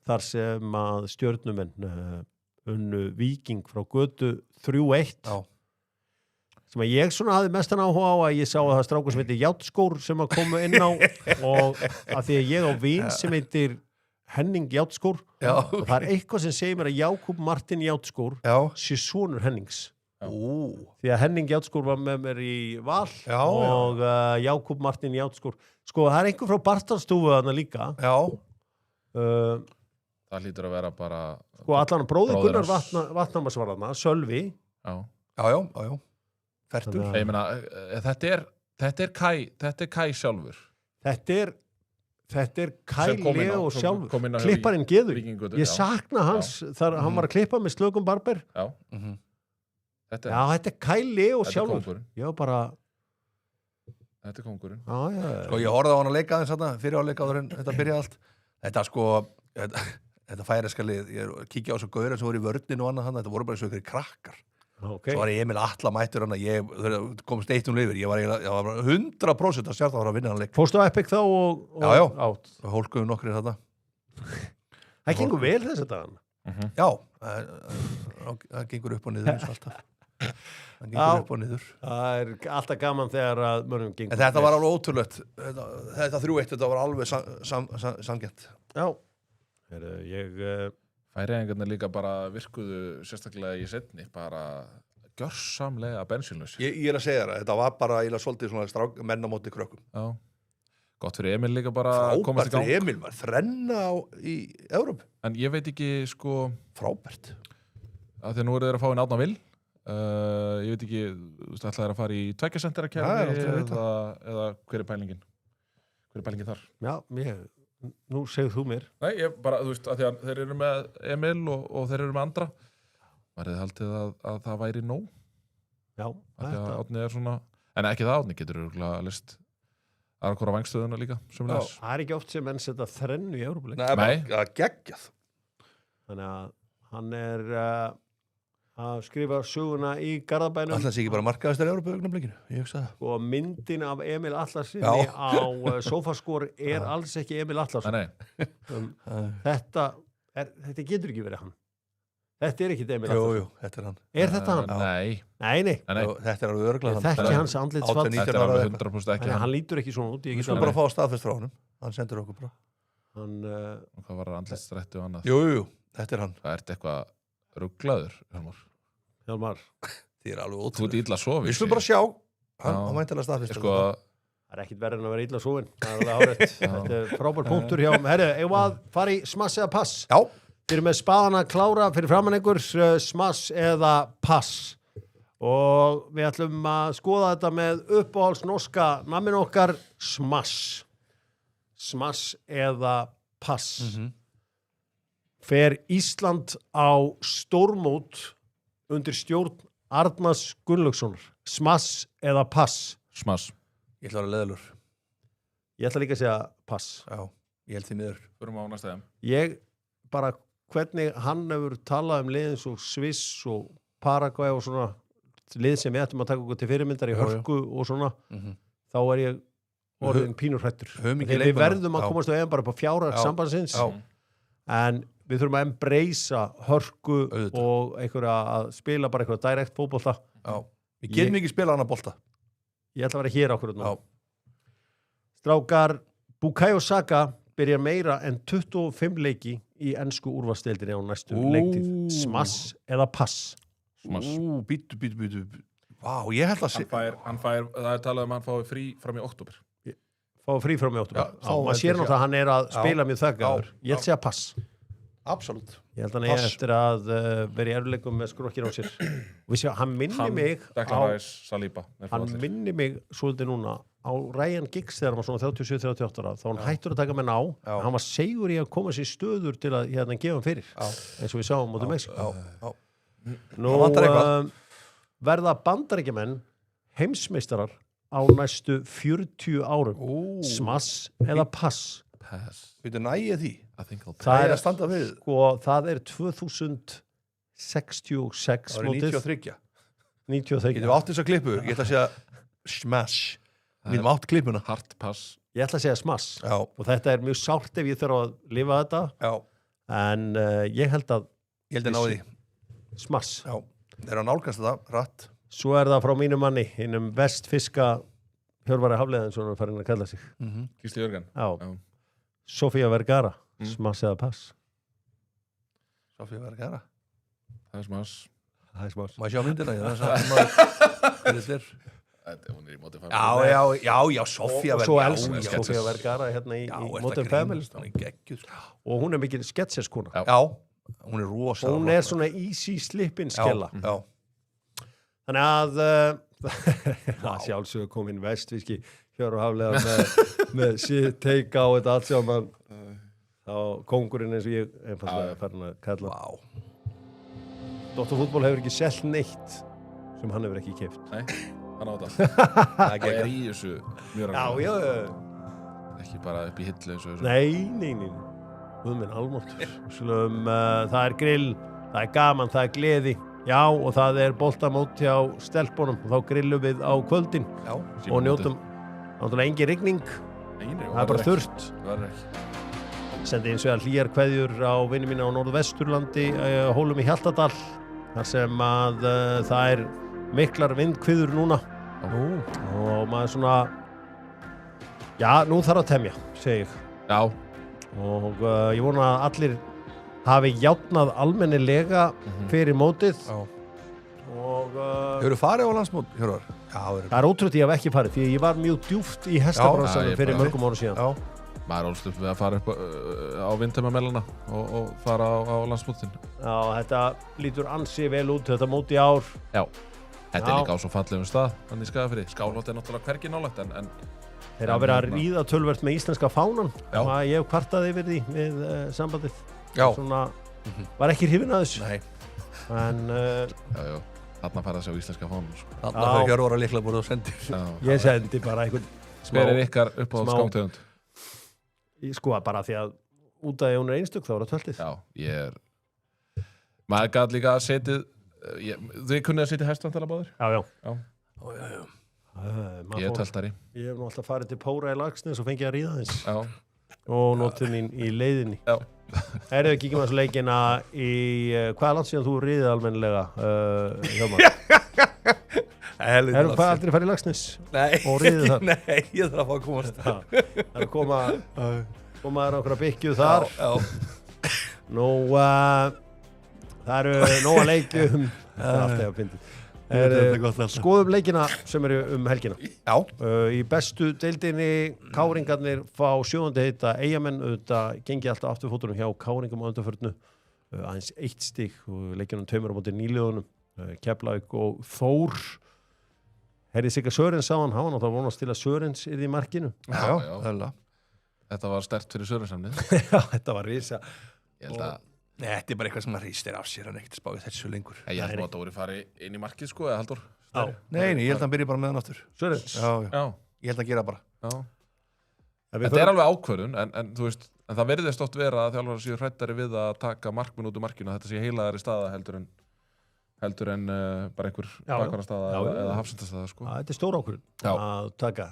þar sem að stjörnumenn unnu Víking frá götu 3-1. Já. Sem að ég svona hafði mestan áhuga á að ég sá að það strákur sem heitir Játskór sem að komu inn á og að því að ég á vin sem heitir Henning Játskór og það er eitthvað sem segir mér að Jákúb Martin Játskór sé sonur Hennings. Því að Henning Játskór var með mér í Val og Jákúb Martin Játskór sko það er einhver frá Bartalstofu þarna líka það hlýtur að vera bara sko allan bróðir Gunnar Vatnamarsvarðarna Sölvi já Fertur ég meina þetta er Kai sjálfur Þetta er Kai Leo sjálfur klipparinn Geður ég sakna hans þar hann var að klippa með Slökum Barber þetta er Kai Leo sjálfur þetta er kóngurinn sko ég horfði á hann að leika aðeins þarna fyrir áleika áður en þetta byrjaði allt þetta sko þetta færiska lið ég kíkja á svo gauðra sem voru í vörninu og annað hann þetta voru bara eins og ykkur krakkar svo var Emil Atla mættur hann ég komst 1-0 yfir ég var 100% að stjarta að fara að vinna hann leik Fórstu á Epic þá og já hólkuðum nokkrir þarna það gengur vel þess að dagann já það gengur upp og niður eins og alltaf það gengur upp og niður það er alltaf gaman þegar að mörgum gengur en þetta var alveg ótrúlegt þetta 3-1 þetta var alveg sanngjarnt já ég Færiðingarnir líka bara virkuðu sérstaklega í seinni bara gjörsamlega bensínlaus ég að segja þetta var bara eiginlega svolítið svona menn á móti krökkum já gott fyrir Emil líka bara komast í gang frábært fyrir Emil var þrenna í Evrópu en ég veit ekki sko frábært að því nú eru þeir að fá inn Árna Vill ég veit ekki þú ætlaðir að fara í 2-sentara-kerfi eða hver er pælingin þar já nú segðu þú mér nei ég bara þú veist að því að þeir eru með Emil og þeir eru með andra var þið haldið að það væri nóg já að því að Árni er svona en ekki það Árni getur örugglega list aðra hvora vængstöðuna líka það er ekki oft sem menn setja þrennu í Evrópuleik nei það geggjað þannig að hann er að skrifa söguna í Garðabænum alltaf sé ekki bara markaðastar í Evrópuleiknum ég hugsa það og myndin af Emil Atlarsinni á Sofascore er alls ekki Emil Atlarsson þetta getur ekki verið hann þetta er ekki Emil Atlarsson jú, þetta er hann þetta hann? Nei. Þetta er alveg örgulega hann þetta er hans andlitsfall þetta er alveg 100% ekki hann lítur ekki svona út við skulum bara fá staðfest frá honum hann sendur okkur bara og hvað var andlitsstrætti og annað jú, þetta er hann það ert eitthvað rugglaður Hjálmar þið er alveg þú ert ótrúlega illa sofið við skulum bara sjá hann væntanlega staðfest sko það er ekkit verið en að vera illa sofin það er alveg árætt þetta er frábær punktur hjá herru, eigum að fara í smass eða pass já Þeir eru með spaðana klára fyrir framan einhver smass eða pass og við ætlum að skoða þetta með uppáhalds norska nammin okkar smass eða pass fer Ísland á stórmót undir stjórn Arnars Gunnlaugssonar smass eða pass smass ég ætla að vera leðalur ég ætla líka að segja pass já ég held því miður förum á næsta ég bara hvernig hann hefur talað liðin svo Sviss og Paraguay og svona lið sem við ættum að taka okkur til fyrirmyndar í hörku og svona þá er ég orðin pínur hrættur við verðum að komast á EM bara på fjárhags sambandsins en við þurfum að embracea hörku og einhverja að spila bara einhverja direkt fótbolta við getum ekki spila annað bolta ég ætla að vera hér okkur strákar Bukayo Saka byrjar meira en 25 leiki í ensku úrvalsdeildinni á næstu leiktíð. Smass eða pass? Smass. Bítu. Vá, ég held að hann fær, það er talað hann fái frí fram í október. Fái frí fram í október? Já, maður sér náttúrulega að hann er að spila mjög þaggaður. Ég ætla að segja pass. Absolutt. Ég held að hann eigi Pass. eftir að vera í erfileikum með skrokkin á sér. Og við séum, hann minnir mig Declan Rice, Saliba hann minnir mig svolítið núna á Ryan Giggs þegar hann var svona 37-38 ára, þá hann hættur að taka menn á, hann var segur í að koma sér stöður til að hérna gefa hann fyrir, eins og við sáum mútið Mexiko. Nú vantar eitthvað. verða Bandaríkjamenn heimsmeistarar á næstu 40 árum. Smass eða pass? Pass. Við nægið því. I think I'll pass. Það Það er að standa við. sko, það er 2066 Það var mótið. 93. 93. Getum við átt þessa klippu? Ég ætla að segja smash. Við erum átt klippuna. Hard pass. Ég ætla að segja smass. Já, Og þetta er mjög sárt ef ég þarf að lifa þetta, já. en ég held að Ég held að náði því. smass. Já. Þeir eru að nálgast þetta, rætt. Svo er það frá mínum manni, hinnum vestfiska Hjörvari Hafleiðin, svona farin að kalla sig. Gísli Jörgen. Já. Já. Sofía Vergara, smass eða pass? Sofía verður að gera. Það er smass. Það er smass. Má ég sjá myndina? Þetta er... Hún er í móti Já, Sofía Og svo verður elskar Sofía Vergara hérna í Modern Family. Hún er geggjuð. Og hún er mikil sketcheskona. Já. Já, hún er rosa. Hún er svona easy slippin skella. Já, Þannig að það sjálfsögur komin vestfiski Hjörvar Hafleiðar með sitt take á þetta allt saman. Þá kóngurinn eins og ég einfallega farin að kalla. Vá. Dóttarfútból hefur ekki selt neitt sem hann hefur ekki keypt. Nei, hann á þetta. Það er í þessu mjög rangt. Já. Ekki bara upp í hillu eins og þessu. Nei. Guðminn almáttur. Það er grill, það er gaman, það er gleði. Já, og það er boltamót hjá stelpunum. Þá grillum við á kvöldin Já. og njótum. Náttúrulega engin rigning, það er bara þurrt. Það verður ekki. Sendi eins og hlýjar kveðjur á vinni mína á Norðvesturlandi, hólum í Hjaltadal, þar sem að það er miklar vindkviður núna. Og maður svona, já, nú þarf að temja, segi ég. Já. Og ég vona að allir hafi játnað almennilega fyrir mótið. Já. Og Hefur þú farið á landsmót, Hjörvar? Já, það er ótrútt ég hef ekki farið, því ég var mjög djúpt í Já, hestabransanum ég fyrir bara- mörgum ára síðan. Já. Maður ólst upp við að fara upp á vindheimamellana og fara á landsmótin. Já, þetta lítur ansi vel út, þetta mót í ár. Já. Þetta Já. er líka á svo fallegum stað, þannig Skagafirði. Skálholt er náttúrulega hvergi nálægt en Þeir hafa verið að ríða tölvert með íslenska fánan. Já. Ég hef kvartað yfir því við sambandið. Já. Svona, var ekki hrifin að þessu. Nei. En já. Þarna fara að sjá íslenska fánum. Sko. Þarna Já. fyrir Hjörvar að líkla búið og sendir. Já. ég sendi bara einhvern Hver er ykkar upp á smá- skámtegund? Sko bara því að út af því að hún er einstök þá er það töltið. Já, ég er... Maður gæti líka að setið... Þið kunnið að setja hestantala báður? Já. Já. Maður Ég er fór- töltari. Ég hef nú alltaf farið til Póra í Lagsnes og fengið að ríða þess. Já. Og notið mín í leiðinni. Já. Herðu, kíkjum að þessu leikina í... hvaða land síðan þú ríðið almennilega, Hjómar? Erum það aldrei farið í Lagsnes? Nei, Og riðið þar? Nei, ég þarf að fá að komast. Það er að koma þér okkur að byggju þar. Já. Nú, það eru nóga leikjum. Það er alltaf að fyndi. Skoðum leikina sem eru helgina. Já. Í bestu deildinni Káringarnir fá sjöundi heita Eyjamenn, auðvitað gengi alltaf afturfótunum hjá Káringum á undanförnu. Aðeins 1 stig og leikjunum 2 á móti nýliðunum. Keflavík og Þór. Herri Sigga Sörens sá hann var náttúrulega vonast til að Sörens yrði í markinu. Já. Þærlega. Þetta var sterkt fyrir Sörensamnið. Já, þetta var risa. Ég held að... Nei, þetta er bara eitthvað sem að hristir af sér, hann ekkert spáði þessu lengur. Ég held nú að Dóri fari inn í markið sko, eða Halldór? Já. Nei, ég held að hann byrja bara með hann aftur. Sörens. Já. Já. Ég held að gera bara. Já. Við Þetta er alveg ákvörðun, en þú veist, en það virðist oft vera að þjálfarar séu hræddari við að taka markminn út úr markinu, að þetta sé heilaðari staða heldur en bara einhver Já. bakvarastaða Já. eða hafsendastaða sko. Þetta er stór ákvörðun Já. að taka.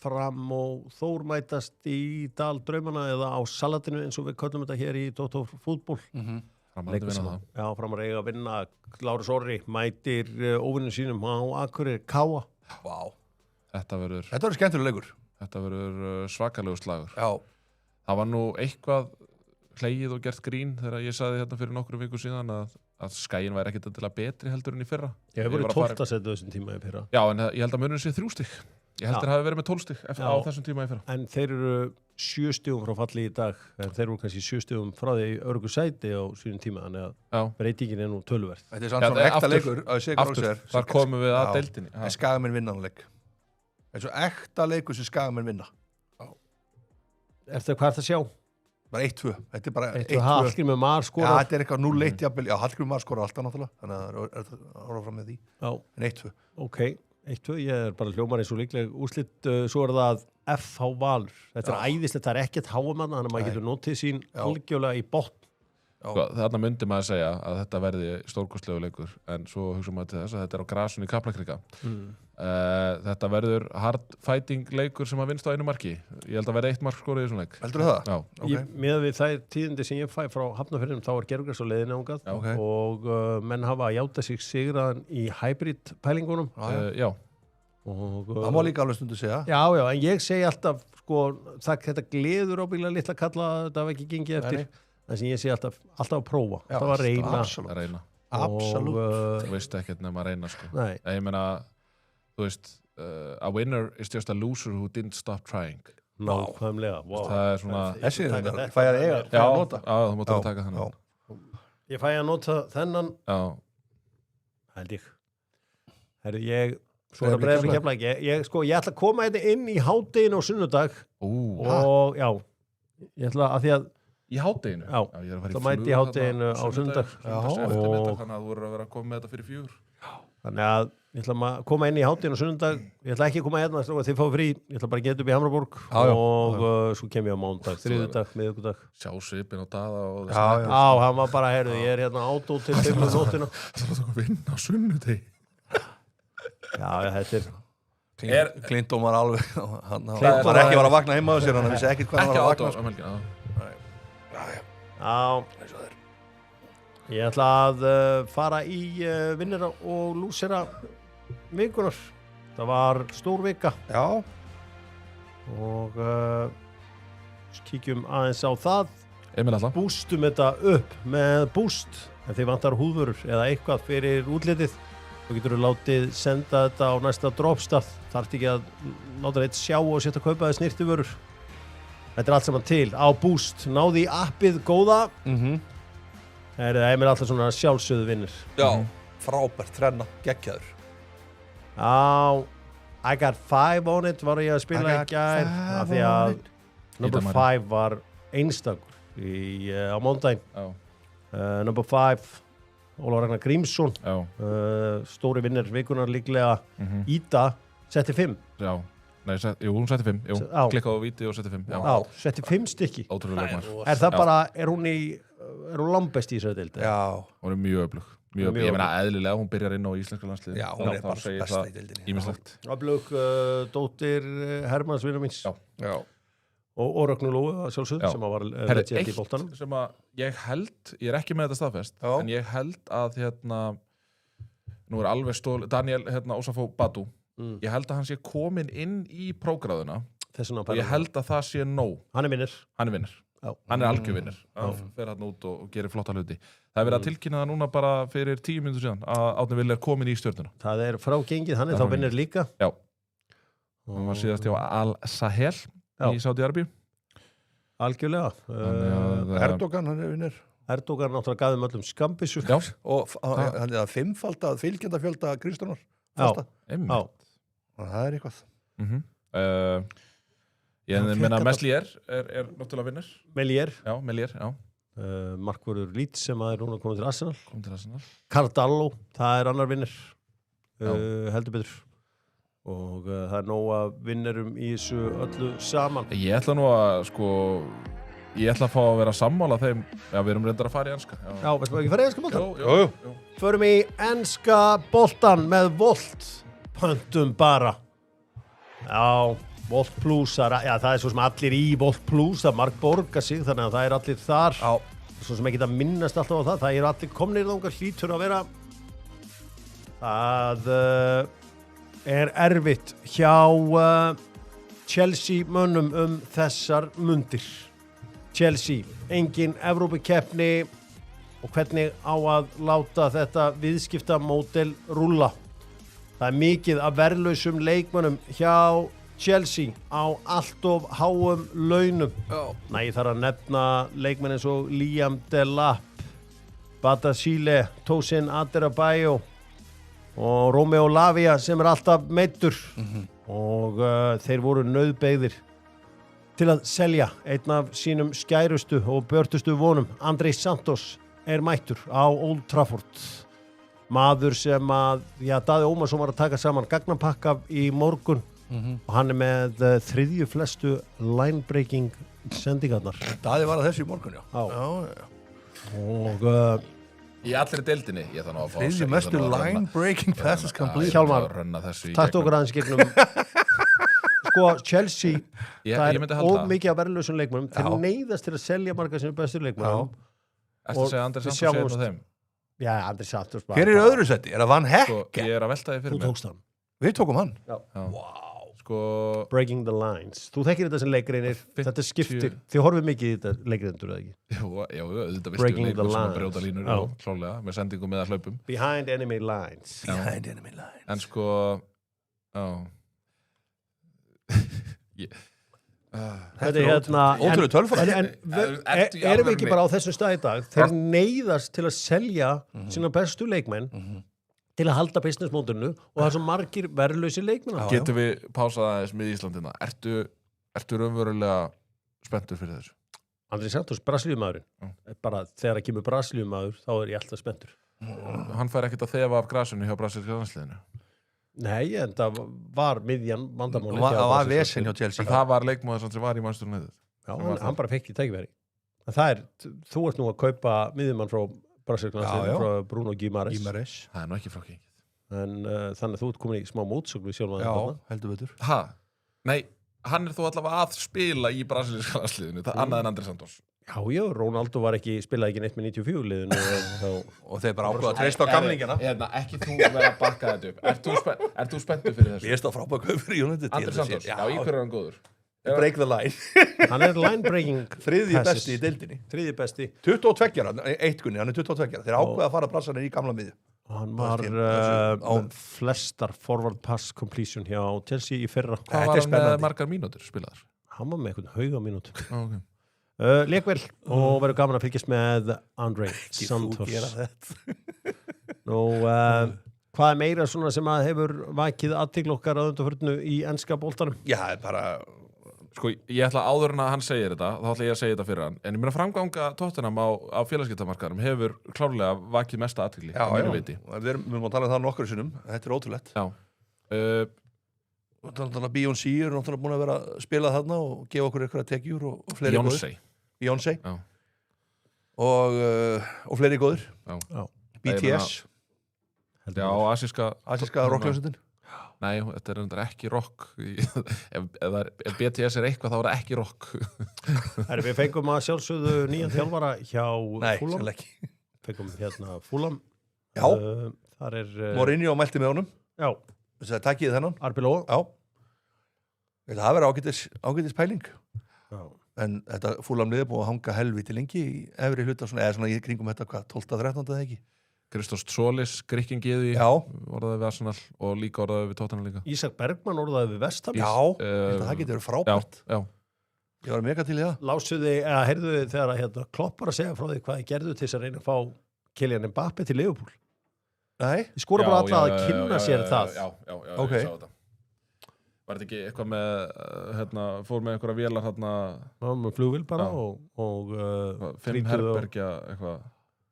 Fram og Þór mætast í Dal Draumana eða á Salatinu eins og við köllum þetta hér í Dóttor fútból. Framhaldið vinna það. Já, Framar eiga að vinna. Lárus Orri mætir óvinnum sínum á Akureyri Káa. Vá. Þetta verður Þetta verður skemmtilega leikur. svakalegu slagur. Já. Það var nú eitthvað hlegið og gert grín þegar ég sagði hérna fyrir nokkru viku síðan að Skaginn væri ekkert endilega betri heldur en í fyrra. Ég hef Ég verið var að fara- 12. setu þessum tíma í fyrra. Já, en ég held að munurinn sé 3 stig. Ég held þeir hafi verið með 12 stig á þessum tíma í fyrra. En þeir eru 7 stigum frá falli í dag, en þeir eru kannski 7 stigum frá því örgu sæti á sínum tíma, þannig að breytingin nú töluvert. Þetta samt svona ekta leikur aftur, þar komum við að deildinni. En Skagamenn vinna hann leik. Þetta svo ekta leikur sem Skagamenn vinna. Hvað er það að sjá? Bara 1-2. Þetta bara 1-2. Hallgrímur Mar skorar. Já, þetta eitthvað 0-1 jafnvel. Já, Hallgrímur Mar skorar alltaf náttúrulega. Þannig að það er að horfa fram með því. Já. En 1-2. Ok, 1-2. Ég bara hljómar eins og líkleg úrslit. Svo það FH Valur. Þetta æðislegt, það ekkert háumann, þannig að maður getur notið sín algjörlega í botn. Þarna myndi maður segja að þetta verði stórkostlegu leikur, en svo hugsa maður til þess að þetta á grasunni í Kaplakrika. Þetta verður hard fighting leikur sem að vinst á einu marki. Ég held að verði 1 mark skorið í þessum leik. Heldur það? Já. Okay. Með við þær tíðindi sem ég fæ frá Hafnarfirðinum, þá gerðugræs á leiðinni ángað og menn hafa að játa sig sigraðan í hybrid pælingunum. Já. Það má líka alveg stundu segja. Já, en ég segi alltaf, þetta gleður ábyggilega litla kalla að þetta hafa ekki gengið eftir. Það sem ég sé alltaf að prófa. Það var að reyna. Absolutt. Þú veist ekkert nefn að reyna, sko. Nei. Ég meina, þú veist, a winner is just a loser who didn't stop trying. Nákvæmlega. Það er svona... Þessi er þetta. Fæ að eiga. Já, þú mátt að taka þennan. Ég fæ að nota þennan. Já. Held ég. Herru, svo er það breiðan kefla ekki. Ég ætla að koma þetta inn í hádeginu á sunnudag. Og já, ég ætla að því að í hádeginu? Já, það mæti í hádeginu á sunnudag. Þannig að þú voru að vera að koma með þetta fyrir 4. Þannig að ég ætla að koma inn í hádeginu á sunnudag. Ég ætla ekki að koma hérna, þið fá frí. Ég ætla bara að geta upp í Hamraborg og svo kem ég á mánudag, þriðjudag, miðvikudag. Sjá svipinn á Daða og þessi. Já, hann var bara, heyrðu, ég er hérna átó til 5 nóttina. Það var að vinna á sunnudegi. Já, þetta er... Klindómar alveg, hann var ekki að vakna heima á sér, hann vissi ekkert hvað hann var að vakna. Já, ég ætla að fara í vinnera og lúsera vikunar. Það var stór vika. Já. Og kíkjum aðeins á það. Emil alltaf. Boostum þetta upp með boost. Ef þið vantar húðvörur eða eitthvað fyrir útlitið, þá getur þú látið senda þetta á næsta dropstað. Þarft ekki að láta reitt sjá og setja að kaupa þið snirtivörur. Þetta er allt saman til á Boost. Náði í appið góða. Það er Emil alltaf svona sjálfsögðu vinnur. Já, frábært, þrenna, geggjaður. Já, I got 5 on it var ég að spila í gær. Af því að number 5 var einstakur á mándaginn. Number 5, Ólafur Ragnar Grímsson. Stóri vinnur vikunar líklega. Ída setti 5. Já. Nei, hún setti 5. Klikkaði á víti og setti 5. Já, setti 5 stykki. Ótrúlega leikmaður. Er það bara, er hún langbest í þessu deildi? Já. Hún er mjög öflug. Ég meina eðlilega, hún byrjar inn á íslenska landsliði. Já, hún er bara besta í deildinni. Ýmislegt. Öflug dóttir Hermanns vinur míns. Já. Og Rögnu Lóu sjálfsögð sem var legend í boltanum. Eitt sem að ég held, ég er ekki með þetta staðfest, en ég held að nú er alveg Daniel Osafo Badu. Ég held að hann sé komin inn í prógráðuna og ég held að það sé nóg. Hann er vinnur. Hann er algjör vinnur. Hann fer hann út og gerir flotta hluti. Það er verið að tilkynna það núna bara fyrir 10 mínútur síðan að Árni Vill er komin í stjörnuna. Það er frágengið, hann er þá vinnur líka. Já. Hann var síðast hjá Al-Sahel í Saudi-Arabíu. Algjörlega. Erdogan, hann er vinnur. Erdogan náttúrulega gaf þeim öllum skambissu. Já. Og hann er að 5-falda fylgjendafjölda Kristjánar. Já. Það er eitthvað. Ég meina Meslier er náttúrulega vinnur. Melier. Já, Melier, já. Markvörður Leeds sem er núna komið til Arsenal. Komið til Arsenal. Cardallo, það er annar vinnur. Heldur betur. Og það er nóg að vinnurum í þessu öllu saman. Ég ætla nú að ég ætla að fá að vera sammála þeim. Já, við erum reyndar að fara í enska. Já, veistu ekki fara í enska boltan? Jú. Förum í enska boltan með Volt. Pöntum bara. Já, Volt Plus. Já, það er svo sem allir í Volt Plus. Það marg borga sig, þannig að það er allir þar. Já. Svo sem ekki að minnast alltaf á það. Það eru allir komnir þangað hlýtur að vera. Það er erfitt hjá Chelsea mönnum þessar mundir. Chelsea, engin Evrópukeppni og hvernig á að láta þetta viðskiptamódel rúlla. Það er mikið af verðlausum leikmönnum hjá Chelsea á allt of háum launum. Ég þarf að nefna leikmenn eins og Liam Delap, Batasile, Tosin Adebayo og Romeo Lavia sem alltaf meiddur og þeir voru nauðbeygðir til að selja einn af sínum skærustu og björtustu vonum. Andrei Santos mættur á Old Trafford. Maður sem að, Daði Ómarsson var að taka saman gagnapakka í morgun og hann með þriðju flestu line-breaking sendingarnar. Daði var að þessu í morgun, já. Og Í allri deildinni, ég þannig að fá þriðju mestu line-breaking passes complete. Hjálmar, takk okkur aðeins gegnum sko, Chelsea það of mikið af verðlausum leikmönnum þeir neyðast til að selja marga sem bestu leikmönnum. Ertu að segja Andri Santos sé einn af þeim? Já, Andri Santos. Hver í öðru seti? Það Van Hekke? Ég að velta því fyrir mig. Þú tókst hann. Við tókum hann? Já. Wow. Breaking the lines. Þú þekkir þetta sem leikreinir. Þetta skiptir. Þið horfið mikið í þetta leikreindur, eða ekki? Jú, auðvitað vistu leikmenn sem að brjóta línur klálega, með sendingum með að hlaupum. Behind enemy lines. Behind enemy lines. En þetta hérna ótrúlega tölfræði. Erum við ekki bara á þessum stað í dag? Þeir neyðast til að selja sína bestu leikmenn til að halda businessmódurnu og það er svo margir verðlausi leikmenn. Getum við pásað aðeins með Íslandina? Ertu raunverulega spenntur fyrir þessu? Andri Santos, Brasilíumaðurinn. Bara þegar það kemur Brasilíumaður, þá ég alltaf spenntur. Hann fær ekkert að þefa af grasinu hjá brasilíska landsliðinu? Nei, en það var miðjan vandamáli. Það var vesen hjá Chelsea. En það var leikmaður sem var í Manchester United. Já, hann bara fekk í tækifæri. Þú ert nú að kaupa miðjumann frá Brasilíu frá Bruno Guimarães. Það er nú ekki frá gengið. En þannig að þú ert komin í smá mótsögn við sjálfan. Já, heldur betur. Nei, hann þó allavega að spila í brasilíska landsliðinu, það annað en Andri Santos. Já, Ronaldo spilaði ekki neitt með 94 liðinu og þeir bara ákveða að treysta á gamlingina. Ekki þú verið að bakka þetta upp. Ert þú spenntur fyrir þessu? Ég stóð frábæð kaupur í United. Andri Santos, já, í hverju er hann góður? Break the line. Hann line breaking þriðji besti í deildinni. Þriðji besti. 22 ára, eitkunni, hann 22 ára. Þeir ákveða að fara brassanir í gamla miðju. Hann var flestar forward pass completion hjá Chelsea í fyrra. Hvað var hann með margar mínútur spilaðar? Hann var með einhvern hauga mínútur. Lekvel og verður gaman að fylgjast með Andrei Santos. Hvað meira svona sem að hefur vakið athygli okkar að undanförnu í enska boltanum? Já, bara ég ætla áður en að hann segir þetta, þá ætla ég að segja þetta fyrir hann. En ég meina framganga Tottenham á félagsskiptamarkaðnum hefur klárlega vakið mesta athygli. Já, við erum að tala um það nokkur sinnum. Þetta er ótrúlegt. Já. Beyoncé er náttúrulega búin að vera að spila þarna og gefa okkur eitthvað tekjur og fleiri góður. Beyoncé og fleiri góður. BTS. Já, asíska rockljómsveitin. Nei, þetta er reyndar ekki rock. Ef BTS er eitthvað, þá er það ekki rock. Við fengum að sjálfsögðu nýjan þjálfara hjá Fulham. Nei, sérlega ekki. Fengum hérna Fulham. Já. Þar Mourinho mælti með honum. Já. Þess að takkið þennan. Arbeloa. Já. Það verður ágætis pæling. Já. En þetta Fulham liði búið að hanga helviti lengi í efri hluta, eða svona í kringum þetta, 12-13 eða ekki? Kristóf Solis, Grikkingiði, orðaði við Arsenal og líka orðaði við Tottenham líka. Ísak Bergmann orðaði við Vestham. Já, það getur verið frábært. Já. Ég var mega til í það. Heyrðu þið þegar að Klopp var að segja frá því hvað þið gerðu til þess að reyna að fá Kylian Mbappé til Liverpool? Nei. Þið skora bara alla að kynna sér það. Já, ég sá þetta. Var þetta ekki eitthvað með, fór með einhverja vélar hérna? Já, með flugvél bara og 5 herbergja eitthvað.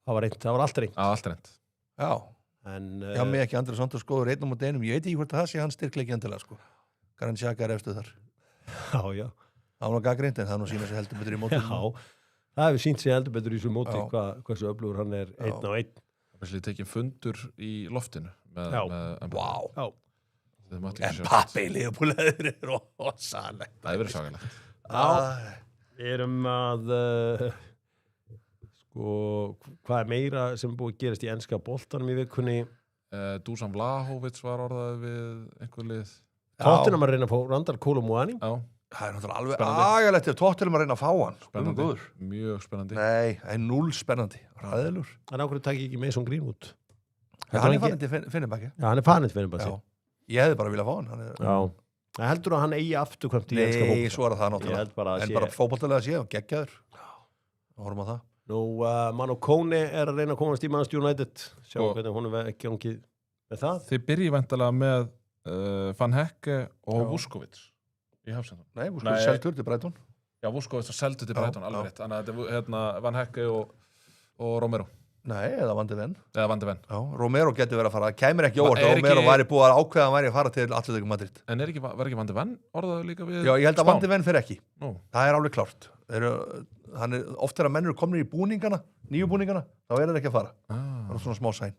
Það var allt reynt. Allt reynt. Já. Já, mig ekki Andri Santos skoður einn á móti einum. Ég veit ekki hvort það sé hans styrkleiki endilega, sko. Granit Xhaka efstuð þar. Já. Það var gagnrýnt, en það nú sína sig heldur betur í móti. Já, það hefur sínt sig heldur betur í þessu móti, hversu öflugur hann er einn á einn. Það er tekið fundur í loftinu með Vá. Já. Mbappé í Liverpool er rosalegt. Það hefur verið saganlegt. Við erum að hvað er meira sem er búið að gerast í enska boltanum í vikunni? Dusan Vlahovic var orðaði við einhver lið. Tottenham að reyna að fá Randal Kolomuani. Já. Það er náttúrulega alveg agalegt ef Tottenham að reyna að fá hann. Spennandi. Mjög spennandi. Nei, það er 0 spennandi. Ræðilur. En ákveður takk ekki Mason Greenwood. Hann er fann til Fenerbahce. Já, hann er fann til Fenerbahce. Ég hefði bara viljað fá hann Já. Heldur að hann eigi afturkvæmt í enska Nei, fótbolta? svo er það Ég náttúrulega held bara að En sé- bara fótboltalega sé og geggjaður Horfum á það Nú, Manu Kone er að reyna að komast í Manchester United. Sjá Og- hvernig hún er ekki gangið með það. Þið byrjið vantilega með Van Hekke og Já. Vuskovic í hafsendum. Nei, þú sko Nei. seldur til Brighton Já, Vuskovic og seldu til Já, Brighton, já. alveg rétt. Þannig að þetta er hérna, Van Hekke og Romero. Nei, eða Van de Ven Eða Van de Ven. Já, Romero getur verið að fara Kæmir ekki óvart Er að Romero ekki- væri búið að ákveða að hann væri að fara til Atletico Madrid En var ekki Van de Ven orðaður líka við Já, ég held að Van de Ven fer ekki Nú, Það er alveg klárt Oft er að menn eru komnir í búningana Nýju búningana, þá er það ekki að fara Það er svona smá sæn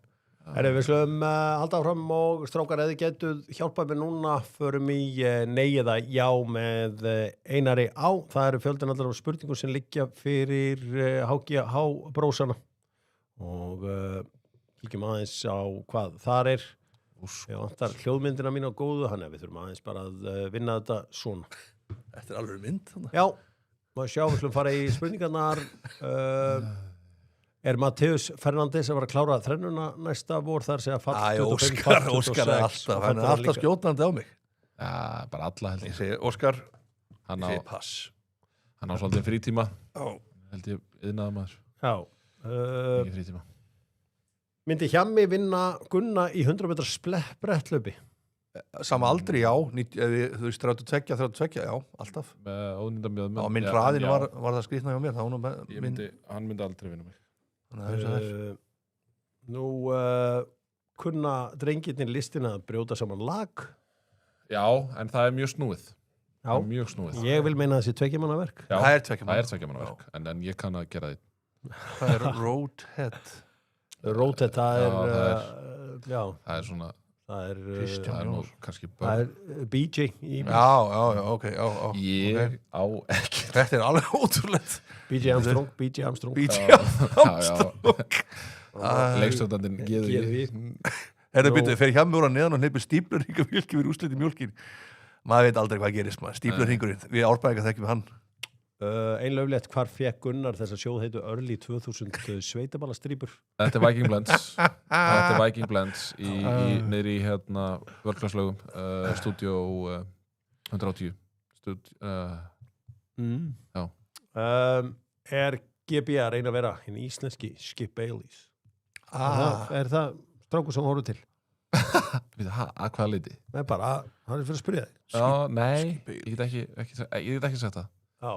Við slum halda áfram og strákar eða getur hjálpað mér núna förum í nei eða já með Einari á. Það eru fjöldin allar af spurningum sem liggja fyrir HGH-brósana og kíkjum aðeins á hvað þar er. Ég vantar hljóðmyndina mín á góðu, þannig að við þurfum aðeins bara að vinna þetta svona. Þetta er alveg mynd Já, maður sjá, við slum fara í spurningarnar. Er Mateus Fernandes að vera að klára þrennuna næsta vor þar segja fall 25, fall 26 Óskar er alltaf, hann er alltaf skjótandi á mig já, bara alla held Ég ég. segi, Óskar, Hann ég á, segi pass hann á svolítið frítíma. Já. Held ég yðnaða maður. Já, Ekki frítíma. myndi Hjammi vinna Gunna í 100 metra brettlaupi? Sama aldri, já Þú veist, 32, já, alltaf Með ónýndamjöðum. Á minn hraðin var það skrýtna hjá mér Hann myndi aldrei vinna mig. Nú kunna drengirnir listina að brjóta saman lag? Já, en það er mjög snúið. Já, Það er mjög snúið. ég vil meina þessi tveggjumanna verk. Já, Það er tveggja manna. það er tveggja manna verk. En ég kann að gera því. Það er Roadhead Rótet, það Já, er já, Það er svona, það er Kristján. það er nú kannski það börn. er BJ í Já, ok Ég á ekki. Þetta er alveg ótrúlegt BJ Armstrong, BJ Armstrong. Leikstjórnandinn geður Geði. Er það byrjuð, fer hjá mjóra neðan og hleypur stíplurringa mjölki við úrslit í mjölkin Maður veit aldrei hvað gerist maður Stíplurringurinn, við árbæðingar þekkjum við hann Einlauflegt, hvar fekk Gunnar þessa sjóð heitu Early 2000 sveitaballastrýpur? Þetta er Viking Blends. Þetta er Viking Blends niður í hérna vörklaslögum, Studio 180. Já. Er GB að reyna að vera hinn íslenski Skip Baileys? Er það strákur sem horfðu til? Við það, að hvaða liti? Nei, bara, hann er fyrir að spyrja þig. Já, nei, ég get ekki sagt það. Já.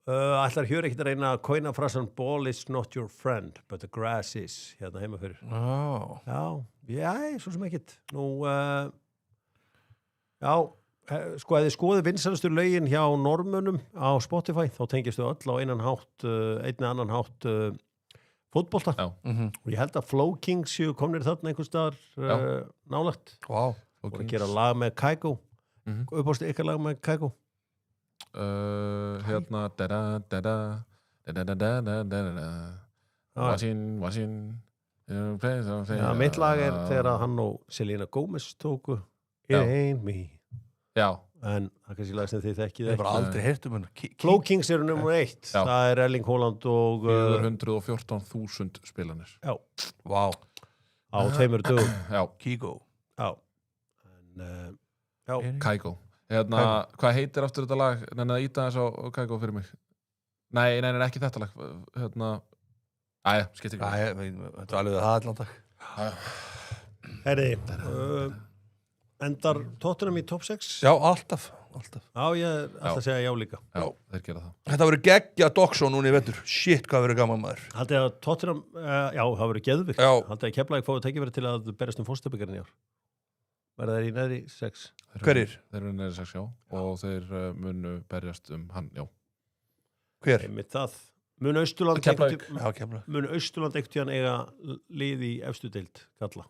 Ætlar Hjör ekkert að reyna að coina frasan ball is not your friend, but the grass is, hérna heima fyrir. Já, svo sem ekkert. Nú, já, sko, ef þið skoðið vinsælustu lögin hjá Normunum á Spotify, þá tengistu öll á einn annan hátt fótbolta. Já. Og ég held að Flow Kings séu komnir þarna einhvers staðar nálagt. Vá Og að gera lag með Kygo. Uppástu ykkar lag með Kygo? Hérna Washington Já, mitt lag er þegar að hann og Selena Gomez tóku It Ain't Me. Já, En það er kannski lag sem þið þekkið Ég hef ekki. bara aldrei heyrt um hann Flow Kings eru nummer 1. Já. Það er Erling Haaland og 414.000 spilanir. Vá, á 2 dögum. Já, Kíkó Já. En, já. Kygo. Hérna, hvað heitir aftur þetta lag? Nenni að íta þess á Kygo fyrir mig. Nei, ekki þetta lag. Hérna, æja, skiptir ekki. Þetta var alveg það allan dag Herri, endar Tottenham í top 6? Já, alltaf Já, ég ætla að segja já líka. Já, þeir gera það. Þetta verður geggja Doxo núna í vetur Shit, hvað verður gaman maður Haldið að Tottenham, já, það verður geðvikt. Já. Haldið að Keflavík fóðu tekið til að berast fórstöpugarinn í ár. Verða þeir í neðri 6? Hverjir? Þeir eru neðri 6, já. Og þeir munu berjast hann, já. Hver? Einmitt það. Mun Austurland Keflavík. Já, kemla Mun Austurland einhvern tíðan eiga lið í efstu deild, kalla?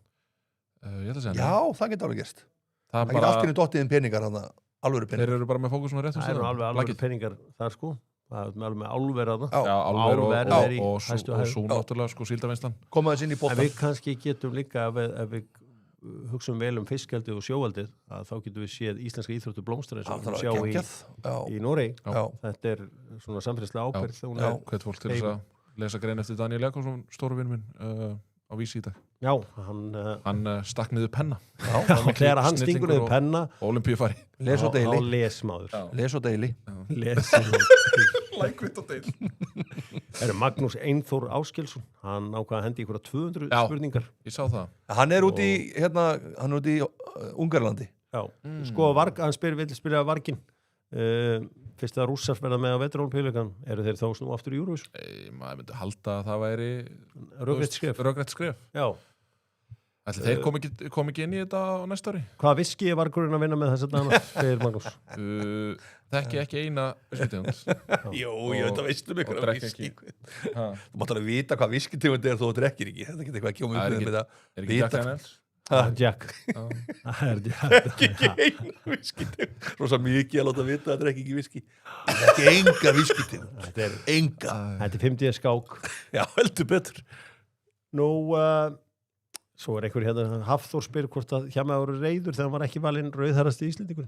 Ég ætla að segja Já, það getur alveg gerst það Það getur allt í dottið inn peningar hann Alvöru Þeir peningar eru bara með fókusum á réttum Það eru alveg Lagið. peningar þar sko. Það er alveg með álver að það. Já, Já, Álver Álver er í og hæstu svo hæðum. náttúrulega sko síldavinslan. Koma þess inn í En bóttan við kannski getum líka, ef við hugsum vel um fiskaldið og sjóaldið, að þá getum við séð íslenska íþróttu blómstra eins og við sjá í Noregi. Já, Þetta er svona samfélagslega ábyrgð. Já, hvert fólk til þess að lesa grein eftir Daniel Jakobsson, stóru vinn minn, á Vísi í dag. Já, hann Hann stakk niður penna. þegar hann stingur niður penna Olimpíufari. Les og á deili. lesmaður. Les og deili. Lækvitt og deil. Magnús Einþór Áskelsson, hann ákvað að hendi ykkur 200 spurningar. Ég sá það. Hann er út í, Ungarlandi. Já, sko hann vill spyrja varginn. Fyrst að rússar verða með á vetrólpílugan, eru þeir þá snú aftur í Eurovision? Maður myndi halda að það væri röggrætt skref. Já. Ætli þeir kom ekki inn í þetta á næsta ári? Hvaða viski er vargurinn að vinna með þess að dana, segir Magnús? Þekki ekki eina viskitegund. Jú, þetta veistu mig og drekk viski. ekki. Þú mátt alveg vita hvað viskitegund er þó þú drekkir ekki. Þetta getur eitthvað að kjóma upp með þetta. Er ekki Jack Daniels? Jack. Það er Jack. Ekki eina viskitegund. Rosa mikið að láta vita að drekki ekki viski. Þetta er enga viskitegund. Þetta er Enga. Þetta er 50 skák. Já, heldur betur. Nú, svo er einhver hérna, Hafþór spyr hvort að hjá mig ára reyður þegar hann var ekki valinn rauðharrasti Íslendingur.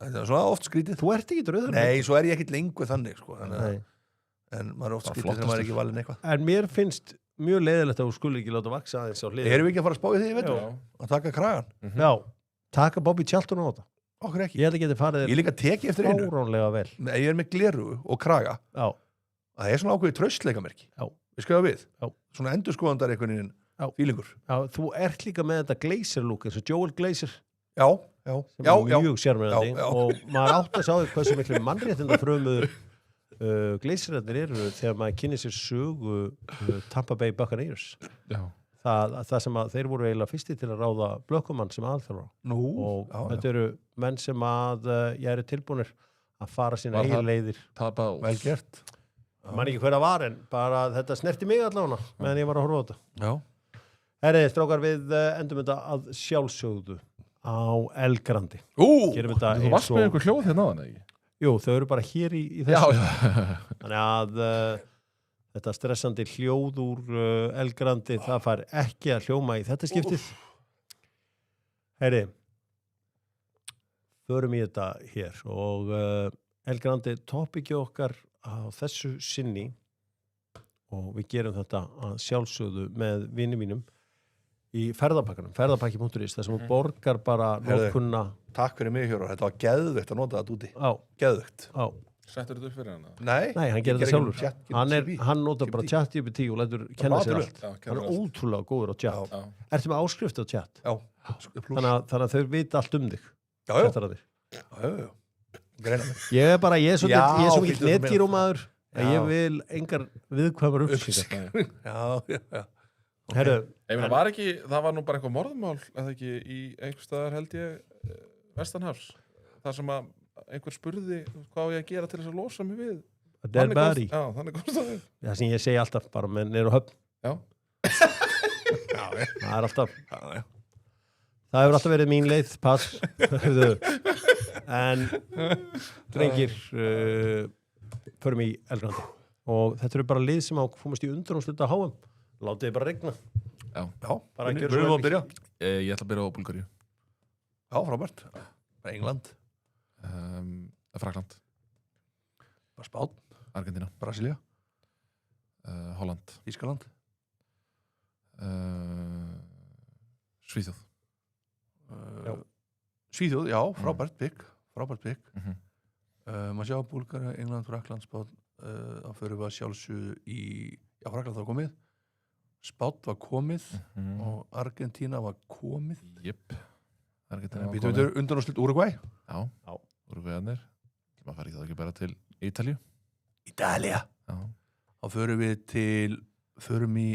Þetta er svona oft skrítið. Þú ert ekki rauðharrasti? Nei, svo er ég ekkit lengur þannig, sko. Nei. En maður er oft skrítið þegar maður er ekki valinn eitthvað. En mér finnst mjög leiðilegt að þú skulle ekki láta vaksa aðeins á hlið. Erum við ekki að fara að spá í því, veitum? Að taka kragan? Já, taka Bobby Charlton á þetta. Okkur ekki. Ég held að geti farið Ég líka teki eftir einu. fáránlega vel. Ég er með gleru og kraga. Já. Það er svona ákveðið traustleikamerki. Já. Við skjáðum við. Já. Svona endurskoðandar einhvern veginn fílingur. Já, þú ert líka með þetta Glazer look eins og Joel Glazer. Já. Sem er mjög sérmennandi og maður átt að sjá því hversu miklu mannréttinda frumuður Glazerarnir eru þegar maður kynni sér sögu Tampa Bay Buccaneers. Já. Það sem að þeir voru eiginlega fyrsti til að ráða blökkumann sem aðalþjálfara. Nú. Og þetta eru menn sem að ég eru tilbúnir að fara sína eigin leiðir. Vel gert. Man ekki hver að var en bara þetta snerti mig allavega meðan ég var að horfa á þetta. Já. Herri, strákar, við endum þetta að sjálfsögðu á El Grandi. Gerum þetta Þú varst með einhver hljóð hérna á þannig, ekki? Jú, þau eru bara hér í þessu. Já. Þannig að þetta stressandi hljóð úr El Grandi, það fær ekki að hljóma í þetta skiptið. Herri, förum í þetta hér og El Grandi topiki okkar á þessu sinni og við gerum þetta að sjálfsögðu með vini mínum í ferðapakkanum, ferðapakki.is, þar sem borgar bara nótkunna. Takk fyrir mig, Hjórar. Þetta var geðveikt að nota þetta úti. Já. Geðveikt. Já. Settur þetta upp fyrir hana? Nei, hann gerir þetta sjálfur. Hann notar bara ChatGPT og lætur kenna sér allt. Hann er ótrúlega góður á chat. Ertu með áskrift á chat? Já. Þannig að þau vita allt um þig. Já. Greina mig. Ég er svo mikið netgírómaður að ég vil engar viðkvæmar upplýsingar. Já. Herru, það var nú bara eitthvað morðmál eða ekki í einhvers staðar held ég vestanhafs, þar sem að einhver spurði hvað á ég að gera til þess að losa mig við dead body. Já, þannig komst það við. Það sem ég segi alltaf bara með niður á höfn. Já. Það er alltaf það hefur alltaf verið mín leið, pass. En drengir förum í El Grandi og þetta eru bara lið sem fómast í undanúrslit á HM. Látið þið bara regna. Já. Bara Við erum að byrja. Ég ætla að byrja á Búlgaríu. Já, frábært. England. Frakland. Spán. Argentína. Brasilía. Holland. Þýskaland. Svíþjóð. Svíþjóð, já, frábært pikk. Maður sjá Búlgaría, England, Frakland, Spán. Þá förum við að sjálfsögðu í Frakland þá komið. Spánn var komið og Argentína var komið. Jep. Argentína var komið. Býtum við undanúrslit Úrugvæ? Já. Úrugvæðarnir. Maður farið þá ekki bara til Ítalíu. Ítalía. Já. Þá förum við förum í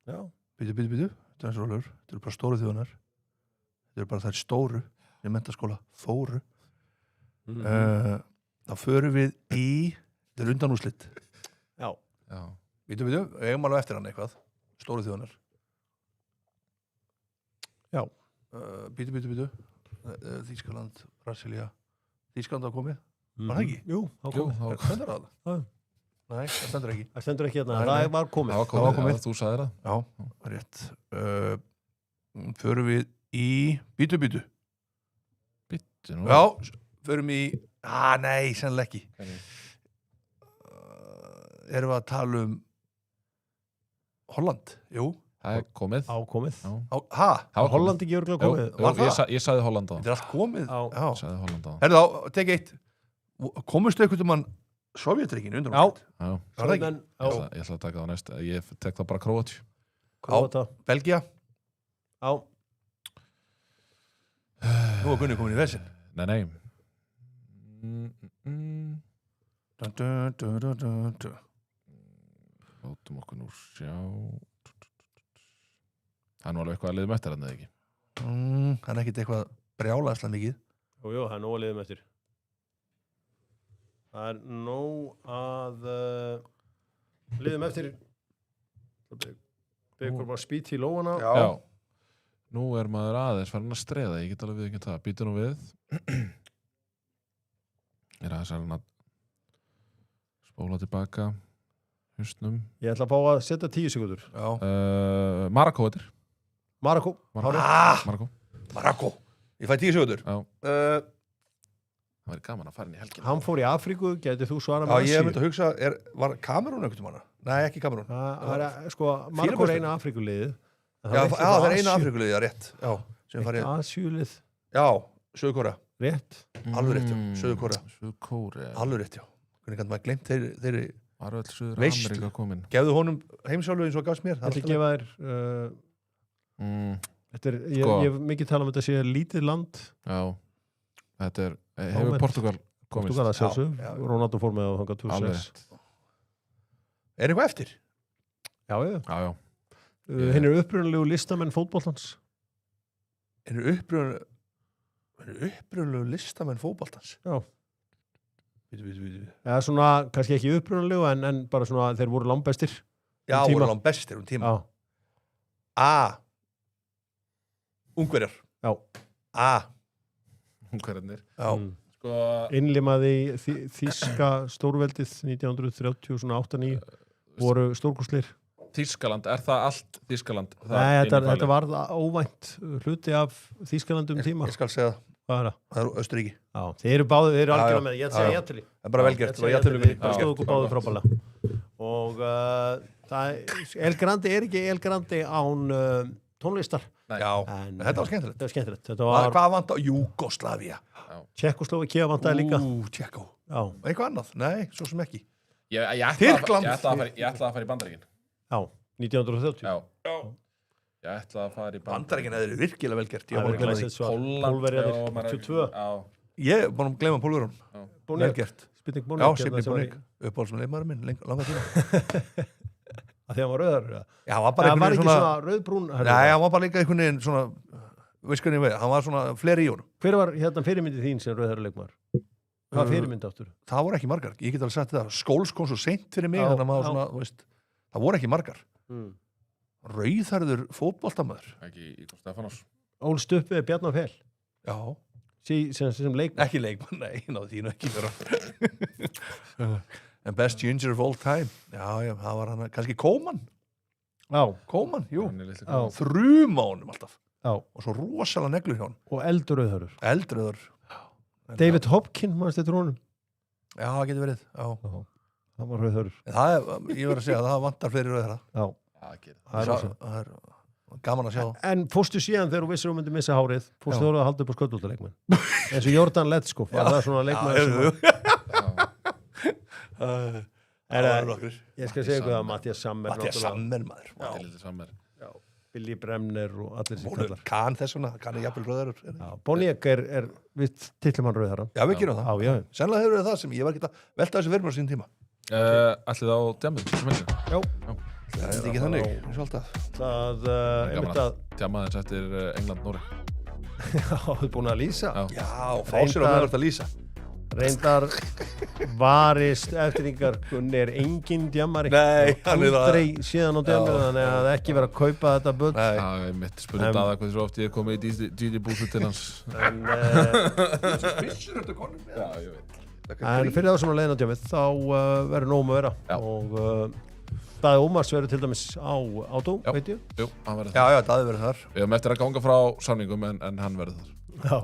Já. Býtu. Þetta er rólur. Þetta eru bara stóru þjóðanar. Þetta eru bara þær stóru í menntaskóla. Fóru. Þá förum við í þetta er undanúrslit. Já. Býtu, eigum alveg eftir hann eitthvað. Stóru þjóðanar. Já. Býtu. Þýskaland, Brasilía. Þýskaland var komið? Var það ekki? Jú, það komið. Stendur það? Nei, það stendur ekki. Það stendur ekki hérna, það var komið. Það var komið, þú sagðir það. Já, rétt. Förum við í Býtu. Býtu nú. Já, förum í nei, sennilega ekki. erum við að tala Holland? Jú. Það komið. Ákomið. Hollandi ekki örgulega komið. Ég sagði Holland á. Þetta allt komið? Já. Ég sagði Holland á. Herðu þá, tek eitt. Komustu einhvern mann Sovjetríkin undan? Já. Já. Var það ekki? Ég ætla að taka það næst. Ég tek það bara Króatíu. Belgia? Já. Nú er Gunni komin í vesinn. Nei. Látum okkur nú sjá. Það er nú alveg eitthvað að liðum eftir hann eða ekki. Það er ekkert eitthvað brjálæðslega mikið. Jú, það er nóg að liðum eftir. Það er nóg að liðum eftir. Begur bara spýt í lóana. Já. Nú er maður aðeins farin að streða. Ég get alveg við ekki það. Býtu nú við. Ég er aðeins að spóla tilbaka. Hustnum. Ég ætla að fá að setja 10 sekundur. Marokko þetta. Marokko. Marokko. Ég fæ 10 sekundur. Já. Það væri gaman að fara inn í helgina. Hann fór í Afríku, getið þú svara með Asíu? Já, ég myndi að hugsa, var Kamerún einhvern manna? Nei, ekki Kamerún. Marokko er eina Afríkuliðið. Já, það er eina Afríkuliðið, rétt. Já, sem farið. Asíulið. Já, Suður-Kórea. Rétt. Alveg rétt, já. Suður-Kórea. Suður-Kórea. Alveg rétt, já. Hvernig kannu maður gleymt þeirri var öll Suður-Ameríka komin. Gefðu honum heimsálfu eins og gafst mér. Þetta gefa þér ég hef mikið talað um þetta sé lítið land. Já. Þetta hefur Portugal komist. Portugal að sjálfsög. Ronaldo fór með á þangað 2006. Er eitthvað eftir? Já. Hinn upprunalegu listamenn fótboltans. Upprunalegu listamenn fótboltans? Já. Já, svona, kannski ekki upprunalegu en bara svona, þeir voru langbestir. Já, voru langbestir tíma. Já. Ungverjar. Já. Ungverjarnir. Já. Sko... Innlimaði þýska stórveldið 1938-9 voru stórkostlir. Þýskaland, er það allt Þýskaland? Nei, þetta var óvænt hluti af Þýskalandum tíma. Ég skal segja það. Hvað er það? Það eru Östuríki. Já, þeir eru algjörlega með. Ég ætla að segja jættili. Það er bara velgert. Það stóðu okkur báðu frábælega. Og El Grande er ekki El Grande án tónlistar. Já, þetta var skemmtilegt. Þetta var skemmtilegt. Hvað vant á Júgóslavía? Tékkóslóvakía vantaði líka. Tékkó. Já. Eitthvað annað? Nei, svo sem ekki. Tyrkland. Ég ætlaði að fara í Bandaríkin. Já, 1930. Já. Ég ætlaði að fara í Bandaríkin eða eru virkilega velgert. Pólverjarnir, 22. Ég er búin að gleyma pólverjum. Velgert. Spurning Bónik. Já, Spurning Bónik. Uppáhaldsmenn leikmaður minn, langa tíma. Að því hann var rauðar? Já, hann var bara einhvern veginn svona rauðbrún? Nei, hann var bara líka einhvern veginn svona, veist hvernig ég veit, hann var svona fleiri í honum. Hver var fyrirmyndið þín sem rauðar leikmaður? Hvað fyrirmyndi áttur? Það voru ekki margar, ég get alveg sagt það. Skóls kom svo seint fyrir mig, þannig að maður svona, veist, það voru ekki margar. Rauðharður fótboltamaður. Ekki Ígor Stefánós. Ólst upp við Bjarnar Fel. Já. Sem leikmann. Ekki leikmann, nei, náðu þínu ekki vera. En best ginger of all time. Já, það var hann, kannski Kóman. Já. Kóman, jú. Þrjum á honum alltaf. Já. Og svo rosalega neglur hjá hann. Og eldrauðharður. Eldrauður. David Hopkins, maður stættur honum. Já, það getur verið. Já. Það var rauðharður. Ég verð að segja að það vantar fleiri rauðhara. Já. Það er gaman að sjá. En fórstu síðan þegar þú vissir þú myndir missa hárið, fórstu þú að halda upp á sköldultaleikmenn. Eins og Jordan Letsko. Var það svona leikmenn sem... Ég skal segja eitthvað að Mattias Sammer. Mattias Sammer, maður. Billy Bremner og allir sem kallar. Kann þess vegna, kann er jafnvel rauðarur. Boniek er við tillum hann rauðarann. Já, við gerum það. Sennilega hefur við það sem ég var ekki að velta þessu verður á sín tíma. Ætlið á djamið? Já. Það er ekki þannig, eins og alltaf. Það gaman að djamaðins eftir England-Nóri. Já, þú er búin að lýsa. Já, fá sér á meðvart að lýsa. Reyndar varist eftirringar Gunni er engin djammari. Nei, hann er aldrei síðan á djamminu, þannig að það ekki vera að kaupa þetta bull. Já, ég mitt spurði Daða hvað svo oft ég komið í GD-búsu til hans. En fyrir þá sem að leiðina djammið, þá verður nóg að vera. Og Daði Ómars verður til dæmis á Átó, veit ég? Jú, hann verður þar. Já, Daði verður þar. Við höfum eftir að ganga frá samningum en hann verður þar. Já.